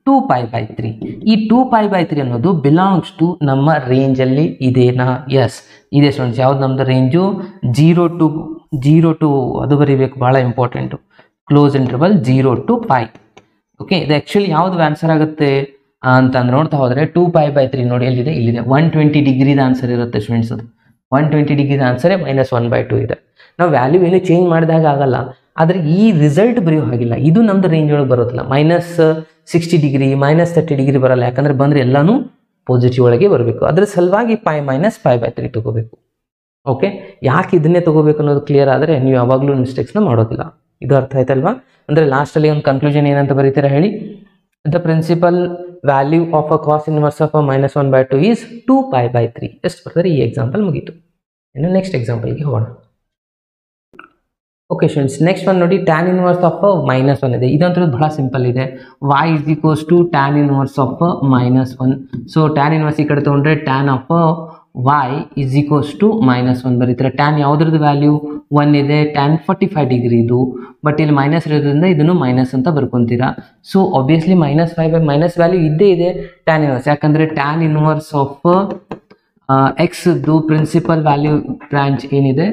2π/3. ಈ 2π/3 ಅನ್ನೋದು ಬಿಲಾಂಗ್ಸ್ ಟು ನಮ್ಮ ರೇಂಜಲ್ಲಿ ಇದೆನಾ? ಎಸ್ ಇದೆ ಸ್ಟೂಡೆಂಟ್ಸ್. ಯಾವ್ದು ನಮ್ಮದು ರೇಂಜು 0 to ಅದು ಬರೀಬೇಕು, ಭಾಳ important. Close interval 0 to π. Okay, ಇದು ಆ್ಯಕ್ಚುಲಿ ಯಾವುದು ಆನ್ಸರ್ ಆಗುತ್ತೆ ಅಂತಂದ್ರೆ ನೋಡ್ತಾ ಹೋದರೆ 2π/3 ನೋಡಿ ಎಲ್ಲಿದೆ, ಇಲ್ಲಿದೆ. 120 ಡಿಗ್ರಿದ ಆನ್ಸರ್ ಇರುತ್ತೆ ಸ್ಟೂಡೆಂಟ್ಸ್. ಅದು 120 ಡಿಗ್ರಿದ ಆನ್ಸರೇ -1/2 ಇದೆ. ನಾವು ವ್ಯಾಲ್ಯೂ ಏನು ಚೇಂಜ್ ಮಾಡಿದಾಗ ಆಗಲ್ಲ, ಆದರೆ ಈ ರಿಸಲ್ಟ್ ಬರೆಯೋ ಹಾಗಿಲ್ಲ. ಇದು ನಮ್ಮದು ರೇಂಜ್ ಒಳಗೆ ಬರೋದಿಲ್ಲ, -60 ಡಿಗ್ರಿ -30 ಡಿಗ್ರಿ ಬರಲ್ಲ, ಯಾಕಂದರೆ ಬಂದರೆ ಎಲ್ಲನೂ ಪಾಸಿಟಿವ್ ಒಳಗೆ ಬರಬೇಕು. ಅದರ ಸಲುವಾಗಿ π - π/3 ತಗೋಬೇಕು. ಓಕೆ, ಯಾಕೆ ಇದನ್ನೇ ತಗೋಬೇಕು ಅನ್ನೋದು ಕ್ಲಿಯರ್ ಆದರೆ ನೀವು ಯಾವಾಗಲೂ ಮಿಸ್ಟೇಕ್ಸ್ನ ಮಾಡೋದಿಲ್ಲ. ಇದು ಅರ್ಥ ಆಯ್ತಲ್ವಾ? ಅಂದರೆ ಲಾಸ್ಟಲ್ಲಿ ಒಂದು ಕನ್ಕ್ಲೂಷನ್ ಏನಂತ ಬರೀತೀರಾ ಹೇಳಿ, the principal value of a cos inverse of -1/2 is 2π/3. ಎಷ್ಟು ಬರ್ತಾರೆ? ಈ ಎಕ್ಸಾಂಪಲ್ ಮುಗೀತು. ಇನ್ನು ನೆಕ್ಸ್ಟ್ ಎಕ್ಸಾಂಪಲ್ಗೆ ಹೋಗೋಣ. ಓಕೆ ಸ್ಟೂಡೆಂಟ್ಸ್, ನೆಕ್ಸ್ಟ್ ಒನ್ ನೋಡಿ, ಟ್ಯಾನ್ ಇನ್ವರ್ಸ್ ಆಫ್ -1 ಇದೆ. ಇದಂತೂ ಬಹಳ ಸಿಂಪಲ್ ಇದೆ. y is equals to tan inverse of -1. So tan inverse ಈ ಕಡೆ ತೊಗೊಂಡ್ರೆ tan of y is equals to -1 ಬರೀತಾರೆ. ಟ್ಯಾನ್ ಯಾವುದ್ರದ್ದು ವ್ಯಾಲ್ಯೂ 1 ಇದೆ, ಟ್ಯಾನ್ 45 ಡಿಗ್ರಿ ಇದು, ಬಟ್ ಇಲ್ಲಿ ಮೈನಸ್ ಇರೋದ್ರಿಂದ ಇದನ್ನು ಮೈನಸ್ ಅಂತ ಬರ್ಕೊತೀರಾ. ಸೊ ಆಬ್ವಿಯಸ್ಲಿ -5 ಮೈನಸ್ ವ್ಯಾಲ್ಯೂ ಇದ್ದೇ ಇದೆ ಟ್ಯಾನ್ ಇನ್ವರ್ಸ್, ಯಾಕಂದರೆ ಟ್ಯಾನ್ ಇನ್ವರ್ಸ್ ಆಫ್ ಎಕ್ಸ್ದು ಪ್ರಿನ್ಸಿಪಲ್ ವ್ಯಾಲ್ಯೂ ಬ್ರಾಂಚ್ ಏನಿದೆ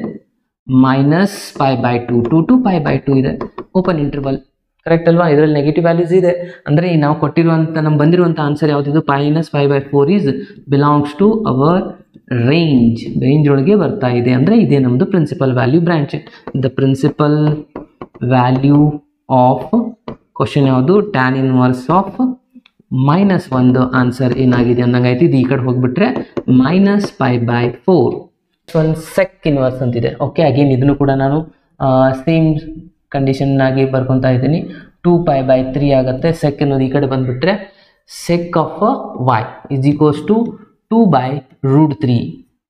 -π/2 to π/2 ಇದೆ, ಓಪನ್ ಇಂಟರ್ವಲ್, ಕರೆಕ್ಟ್ ಅಲ್ವಾ? ಇದರಲ್ಲಿ ನೆಗೆಟಿವ್ ವ್ಯಾಲ್ಯೂಸ್ ಇದೆ. ಅಂದರೆ ನಾವು ಕೊಟ್ಟಿರುವಂಥ ನಮ್ಗೆ ಬಂದಿರುವಂಥ ಆನ್ಸರ್ ಯಾವುದಿದು -π/4 is belongs to our range ಒಳಗೆ ಬರ್ತಾ ಇದೆ. ಅಂದರೆ ಇದೇ ನಮ್ಮದು principal value branch. The principal value of question ಯಾವುದು, ಟ್ಯಾನ್ ಇನ್ವರ್ಸ್ ಆಫ್ ಮೈನಸ್ ಒಂದು ಆನ್ಸರ್ ಏನಾಗಿದೆ ಅಂದಂಗಾಯ್ತು. ಇದು ಈ ಕಡೆ ಹೋಗ್ಬಿಟ್ರೆ -π/4 ಒಂದು ಸೆಕ್ ಇನ್ವರ್ಸ್ ಅಂತಿದೆ. ಓಕೆ, ಅಗೇನ್ ಇದನ್ನು ಕೂಡ ನಾನು ಸೇಮ್ ಕಂಡೀಷನ್ ಆಗಿ ಬರ್ಕೊತಾ ಇದ್ದೀನಿ. 2π/3 ಆಗುತ್ತೆ. ಸೆಕ್ ಅನ್ನೋದು ಈ ಕಡೆ ಬಂದುಬಿಟ್ರೆ sec of y is equals to 2/√3.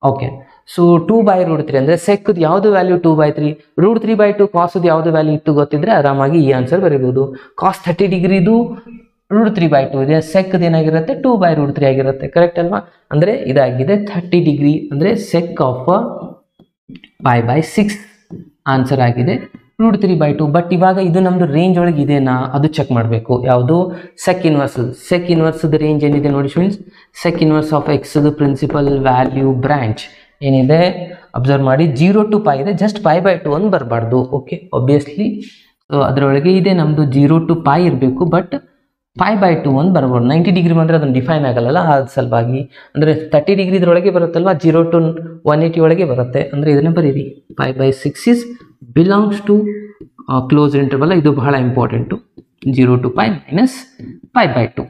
Okay, so 2/√3 ಅಂದರೆ ಸೆಕ್ ಯಾವುದು ವ್ಯಾಲ್ಯೂ 2/3, √3/2 ಕಾಸ್ ಯಾವುದು ವ್ಯಾಲ್ಯೂ ಇತ್ತು ಗೊತ್ತಿದ್ರೆ ಆರಾಮಾಗಿ ಈ ಆನ್ಸರ್ ಬರೀಬಹುದು. ಕಾಸ್ 30 ಡಿಗ್ರಿದು √3/2 ಇದೆ, ಸೆಕ್ ಏನಾಗಿರುತ್ತೆ 2/√3 ಆಗಿರುತ್ತೆ. ಕರೆಕ್ಟ್ ಅಲ್ವಾ? ಅಂದರೆ ಇದಾಗಿದೆ 30 ಡಿಗ್ರಿ ಅಂದರೆ ಸೆಕ್ ಆಫ್ π/6 ಆನ್ಸರ್ ಆಗಿದೆ √3/2. ಬಟ್ ಇವಾಗ ಇದು ನಮ್ಮದು ರೇಂಜ್ ಒಳಗೆ ಇದೆನಾ ಅದು ಚೆಕ್ ಮಾಡಬೇಕು. ಯಾವುದು? ಸೆಕ್ ಇನ್ವರ್ಸ್ದು ರೇಂಜ್ ಏನಿದೆ ನೋಡಿ ಸ್ಟೂಡೆಂಟ್ಸ್. ಸೆಕ್ ಇನ್ವರ್ಸ್ ಆಫ್ ಎಕ್ಸ್ದು ಪ್ರಿನ್ಸಿಪಲ್ ವ್ಯಾಲ್ಯೂ ಬ್ರಾಂಚ್ ಏನಿದೆ ಅಬ್ಸರ್ವ್ ಮಾಡಿ, 0 to π ಇದೆ, ಜಸ್ಟ್ π/2 ಅಂತ ಬರಬಾರ್ದು. ಓಕೆ, ಒಬ್ವಿಯಸ್ಲಿ ಸೊ ಅದರೊಳಗೆ ಇದೆ ನಮ್ಮದು 0 to π ಇರಬೇಕು, ಬಟ್ π/2 ಅಂತ ಬರ್ಬೋದು. 90 ಡಿಗ್ರಿ ಬಂದರೆ ಅದನ್ನು ಡಿಫೈನ್ ಆಗಲ್ಲ, ಅದು ಸಲುವಾಗಿ ಅಂದರೆ 30 ಡಿಗ್ರಿ ಇದರೊಳಗೆ ಬರುತ್ತಲ್ವ, 0 to 180 ಒಳಗೆ ಬರುತ್ತೆ. ಅಂದರೆ ಇದನ್ನೇ ಬರೀರಿ, π/6 is belongs to close interval. ಇದು ಬಹಳ ಇಂಪಾರ್ಟೆಂಟು, 0 to π ಮೈನಸ್ π/2.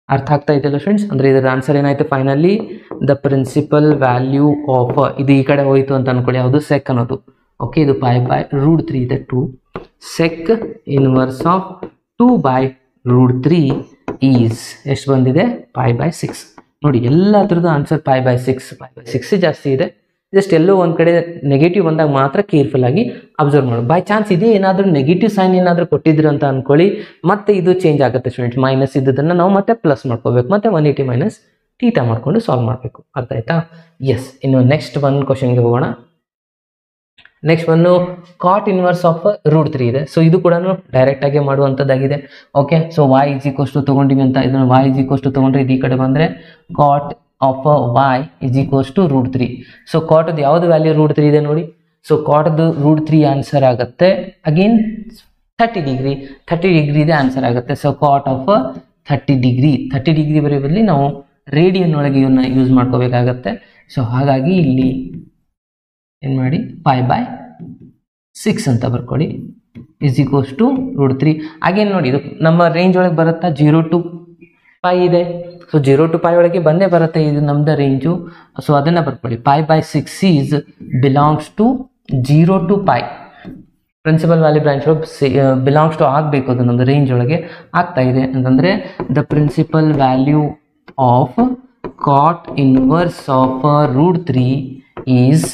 ಅರ್ಥ ಆಗ್ತಾ ಇದೆಯಲ್ಲ ಫ್ರೆಂಡ್ಸ್? ಅಂದರೆ ಇದರ ಆನ್ಸರ್ ಏನಾಯಿತು finally? The principal value of, ಇದು ಈ ಕಡೆ ಹೋಯಿತು ಅಂತ ಅನ್ಕೊಳ್ಳಿ, ಯಾವುದು ಸೆಕ್ ಅನ್ನೋದು. ಓಕೆ, ಇದು π/√3 ಇದೆ 2. ಸೆಕ್ ಇನ್ವರ್ಸ್ ಆಫ್ 2/√3 ಈಸ್ ಎಷ್ಟು ಬಂದಿದೆ? π/6. ನೋಡಿ ಎಲ್ಲದ್ರದ್ದು ಆನ್ಸರ್ π/6 ಜಾಸ್ತಿ ಇದೆ. ಜಸ್ಟ್ ಎಲ್ಲೋ ಒಂದು ಕಡೆ ನೆಗೆಟಿವ್ ಬಂದಾಗ ಮಾತ್ರ ಕೇರ್ಫುಲ್ ಆಗಿ ಅಬ್ಸರ್ವ್ ಮಾಡೋದು. ಬೈ ಚಾನ್ಸ್ ಇದೇ ಏನಾದರೂ ನೆಗೆಟಿವ್ ಸೈನ್ ಏನಾದರೂ ಕೊಟ್ಟಿದ್ರು ಅಂತ ಅನ್ಕೊಳ್ಳಿ, ಮತ್ತೆ ಇದು ಚೇಂಜ್ ಆಗುತ್ತೆ ಸ್ಟೂಡೆಂಟ್. ಮೈನಸ್ ಇದ್ದದನ್ನು ನಾವು ಮತ್ತೆ ಪ್ಲಸ್ ಮಾಡ್ಕೋಬೇಕು, ಮತ್ತೆ 180 ಮೈನಸ್ ಥೀಟಾ ಮಾಡ್ಕೊಂಡು ಸಾಲ್ವ್ ಮಾಡಬೇಕು. ಅರ್ಥ ಆಯ್ತಾ? ಎಸ್. ಇನ್ನು ನೆಕ್ಸ್ಟ್ ಒಂದು ಕ್ವಶನ್ಗೆ ಹೋಗೋಣ. ನೆಕ್ಸ್ಟ್ ಒಂದು ಕಾಟ್ ಇನ್ವರ್ಸ್ ಆಫ್ √3 ಇದೆ. ಸೊ ಇದು ಕೂಡ ಡೈರೆಕ್ಟ್ ಆಗಿ ಮಾಡುವಂಥದ್ದಾಗಿದೆ. ಓಕೆ, ಸೊ y ತೊಗೊಂಡಿವಿ ಅಂತ ಇದನ್ನು y ತೊಗೊಂಡ್ರೆ ಇದು ಈ ಕಡೆ ಬಂದರೆ ಕಾಟ್ ಆಫ್ y √3. ಸೊ ಕಾಟದ್ದು ಯಾವುದು ವ್ಯಾಲ್ಯೂ √3 ಇದೆ ನೋಡಿ. ಸೊ ಕಾಟದ್ದು √3 ಆನ್ಸರ್ ಆಗುತ್ತೆ. ಅಗೇನ್ 30 ಡಿಗ್ರಿ ಇದೆ ಆನ್ಸರ್ ಆಗುತ್ತೆ. ಸೊ ಕಾಟ್ ಆಫ್ 30 ಡಿಗ್ರಿ ಬರೀ ಬದಲಿ ನಾವು ರೇಡಿಯನ್ ಒಳಗೆ ಇವನ್ನ ಯೂಸ್ ಮಾಡ್ಕೋಬೇಕಾಗತ್ತೆ. ಸೊ ಹಾಗಾಗಿ ಇಲ್ಲಿ ಏನು ಮಾಡಿ π/6 ಅಂತ ಬರ್ಕೊಳ್ಳಿ √3. ಅಗೇನ್ ನೋಡಿ ಇದು ನಮ್ಮ ರೇಂಜ್ ಒಳಗೆ ಬರುತ್ತಾ, 0 to π ಇದೆ. ಸೊ 0 to π ಒಳಗೆ ಬಂದೇ ಬರುತ್ತೆ, ಇದು ನಮ್ದು ರೇಂಜು. ಸೊ ಅದನ್ನು ಬರ್ಕೊಳ್ಳಿ, π/6 is belongs to 0 to π. Principal value branch belongs to ಆಗಬೇಕು, ಅದು ನಮ್ಮದು ರೇಂಜ್ ಒಳಗೆ ಆಗ್ತಾ ಇದೆ ಅಂತಂದರೆ the principal value of cot inverse of √3 is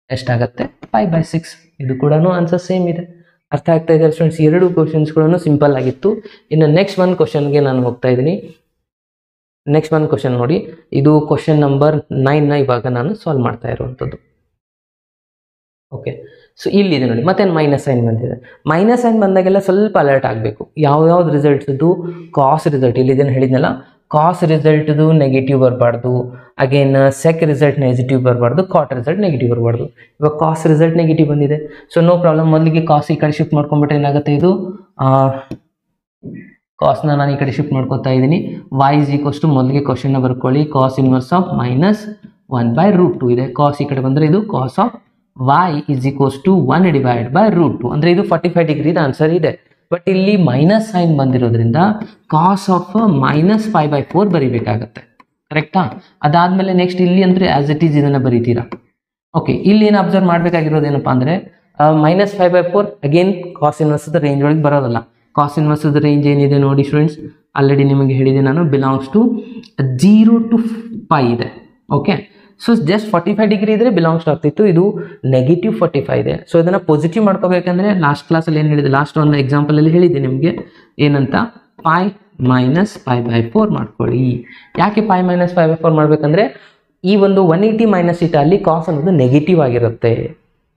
ಎಷ್ಟಾಗುತ್ತೆ? π/6. ಇದು ಕೂಡ ಆನ್ಸರ್ ಸೇಮ್ ಇದೆ. ಅರ್ಥ ಆಗ್ತಾ ಇದೆ ಸ್ಟೂಡೆಂಟ್ಸ್? ಎರಡು ಕ್ವಶನ್ಸ್ಗಳನ್ನು ಸಿಂಪಲ್ ಆಗಿತ್ತು. ಇನ್ನು ನೆಕ್ಸ್ಟ್ ಒಂದು ಕ್ವಶನ್ಗೆ ನಾನು ಹೋಗ್ತಾ ಇದ್ದೀನಿ. ನೆಕ್ಸ್ಟ್ ಒಂದು ಕ್ವಶನ್ ನೋಡಿ, ಇದು ಕ್ವಶನ್ ನಂಬರ್ 9ನ ಇವಾಗ ನಾನು ಸಾಲ್ವ್ ಮಾಡ್ತಾ ಇರುವಂಥದ್ದು. ಓಕೆ, ಸೊ ಇಲ್ಲಿದೆ ನೋಡಿ, ಮತ್ತೆ ಮೈನಸ್ ಸೈನ್ ಬಂದಿದೆ. ಮೈನಸ್ ಸೈನ್ ಬಂದಾಗೆಲ್ಲ ಸ್ವಲ್ಪ ಅಲರ್ಟ್ ಆಗಬೇಕು. ಯಾವ್ಯಾವ್ದು ರಿಸಲ್ಟ್ಸದು ಕಾಸ್ ರಿಸಲ್ಟ್ ಇಲ್ಲಿದೆ ಹೇಳಿದ್ನಲ್ಲ, ಕಾಸ್ ರಿಸಲ್ಟ್ದು ನೆಗೆಟಿವ್ ಬರಬಾರ್ದು, ಅಗೇನ್ ಸೆಕ್ ರಿಸಲ್ಟ್ ನೆಗೆಟಿವ್ ಬರಬಾರ್ದು, ಕಾಟ್ ರಿಸಲ್ಟ್ ನೆಗೆಟಿವ್ ಬರಬಾರ್ದು. ಇವಾಗ ಕಾಸ್ ರಿಸಲ್ಟ್ ನೆಗೆಟಿವ್ ಬಂದಿದೆ. ಸೊ ನೋ ಪ್ರಾಬ್ಲಮ್, ಮೊದಲಿಗೆ ಕಾಸ್ ಈ ಕಡೆ ಶಿಫ್ಟ್ ಮಾಡ್ಕೊಂಡ್ಬಿಟ್ರೆ ಏನಾಗುತ್ತೆ, ಇದು ಕಾಸ್ನ ನಾನು ಈ ಕಡೆ ಶಿಫ್ಟ್ ಮಾಡ್ಕೊತಾ ಇದ್ದೀನಿ. y ಮೊದಲಿಗೆ ಕ್ವಶನ್ನ ಬರ್ಕೊಳ್ಳಿ, ಕಾಸ್ ಇನ್ವರ್ಸ್ ಆಫ್ -1/√2 ಇದೆ. ಕಾಸ್ ಈ ಕಡೆ ಬಂದರೆ ಇದು ಕಾಸ್ ಆಫ್ y = 1/√2 ಅಂದರೆ ಇದು 45 ಡಿಗ್ರಿದ ಆನ್ಸರ್ ಇದೆ. ಬಟ್ ಇಲ್ಲಿ ಮೈನಸ್ ಸೈನ್ ಬಂದಿರೋದ್ರಿಂದ ಕಾಸ್ ಆಫ್ -π/4 ಬರೀಬೇಕಾಗತ್ತೆ. ಕರೆಕ್ಟಾ? ಅದಾದಮೇಲೆ ನೆಕ್ಸ್ಟ್ ಇಲ್ಲಿ ಅಂದರೆ ಆ್ಯಸ್ ಇಟ್ ಈಸ್ ಇದನ್ನು ಬರೀತೀರಾ. ಓಕೆ, ಇಲ್ಲಿ ಏನು ಅಬ್ಸರ್ವ್ ಮಾಡಬೇಕಾಗಿರೋದೇನಪ್ಪ ಅಂದರೆ -5/4 ಅಗೇನ್ ಕಾಸ್ ಇನ್ವರ್ಸ್ದ ರೇಂಜ್ ಒಳಗೆ ಬರೋದಲ್ಲ. ಕಾಸ್ ಇನ್ವರ್ಸ್ದ ರೇಂಜ್ ಏನಿದೆ ನೋಡಿ ಸ್ಟೂಡೆಂಟ್ಸ್, ಆಲ್ರೆಡಿ ನಿಮಗೆ ಹೇಳಿದೆ ನಾನು, ಬಿಲಾಂಗ್ಸ್ ಟು 0 to π ಇದೆ. ಓಕೆ, ಸೊ ಜಸ್ಟ್ 45 ಡಿಗ್ರಿ ಇದ್ರೆ ಬಿಲಾಂಗ್ಸ್ ಆಗ್ತಿತ್ತು, ಇದು -45 ಇದೆ. ಸೊ ಇದನ್ನು ಪಾಸಿಟಿವ್ ಮಾಡ್ಕೋಬೇಕಂದ್ರೆ ಲಾಸ್ಟ್ ಕ್ಲಾಸಲ್ಲಿ ಏನು ಹೇಳಿದೆ, ಲಾಸ್ಟ್ ಒಂದು ಎಕ್ಸಾಂಪಲಲ್ಲಿ ಹೇಳಿದೆ ನಿಮಗೆ ಏನಂತ, π - π/4 ಮಾಡ್ಕೊಳ್ಳಿ. ಯಾಕೆ π - π/4 ಮಾಡಬೇಕಂದ್ರೆ ಈ ಒಂದು 180 ಮೈನಸ್ θ ಅಲ್ಲಿ ಕಾಸ್ ಅನ್ನೋದು ನೆಗೆಟಿವ್ ಆಗಿರುತ್ತೆ.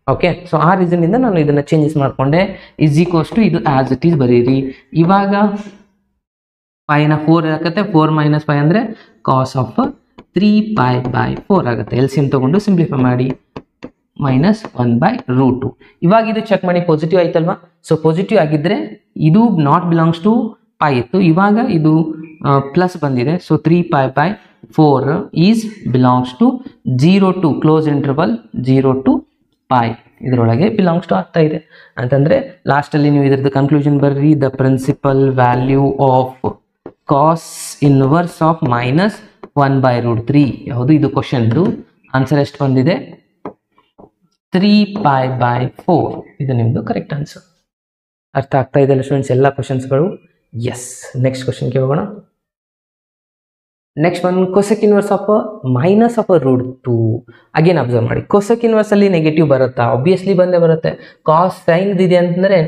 ಓಕೆ, ಸೊ ಆ ರೀಸನ್ನಿಂದ ನಾನು ಇದನ್ನು ಚೇಂಜಸ್ ಮಾಡಿಕೊಂಡೆ. = ಇದು ಆ್ಯಸ್ ಇಟ್ ಈಸ್ ಬರೀರಿ. ಇವಾಗ πನ 4 ಆಗುತ್ತೆ, 4 - π ಅಂದರೆ ಕಾಸ್ ಆಫ್ 3π/4 ಆಗುತ್ತೆ. LCM ತಗೊಂಡು ಸಿಂಪ್ಲಿಫೈ ಮಾಡಿ -1/√2. ಇವಾಗ ಇದು ಚೆಕ್ ಮಾಡಿ, ಪಾಸಿಟಿವ್ ಆಯ್ತಲ್ವಾ? ಸೊ ಪಾಸಿಟಿವ್ ಆಗಿದ್ದರೆ ಇದು ನಾಟ್ ಬಿಲಾಂಗ್ಸ್ ಟು π ಇತ್ತು, ಇವಾಗ ಇದು ಪ್ಲಸ್ ಬಂದಿದೆ. So 3π/4 is belongs to 0 to close interval 0 to π ಇದರೊಳಗೆ ಬಿಲಾಂಗ್ಸ್ ಟು ಆಗ್ತಾ ಇದೆ ಅಂತಂದರೆ ಲಾಸ್ಟಲ್ಲಿ ನೀವು ಇದ್ರದ್ದು ಕನ್ಕ್ಲೂಷನ್ ಬರ್ರಿ. The principal value of cos inverse of minus 1/√3. ಯಾವುದು ಇದು ಕ್ವಶನ್ದು ಆನ್ಸರ್ ಎಷ್ಟು ಬಂದಿದೆ? 3π/4. ಇದು ನಿಮ್ಮದು ಕರೆಕ್ಟ್ ಆನ್ಸರ್. ಅರ್ಥ ಆಗ್ತಾ ಇದೆಯಲ್ಲ ಸ್ಟೂಡೆಂಟ್ಸ್ ಎಲ್ಲ ಕ್ವಶನ್ಸ್ಗಳು? ಎಸ್. ನೆಕ್ಸ್ಟ್ ಕ್ವಶನ್ಗೆ ಹೋಗೋಣ. Next one, cosec inverse of minus of √2. Again observe ಮಾಡಿ, ಕೊಸೆಕ್ ಇನ್ವರ್ಸ್ ಅಲ್ಲಿ ನೆಗೆಟಿವ್ ಬರುತ್ತಾ? ಆಬ್ವಿಯಸ್ಲಿ ಬಂದೇ ಬರುತ್ತೆ. ಕಾಸ್ ಸೈನ್ ಇದೆ ಅಂತಂದ್ರೆ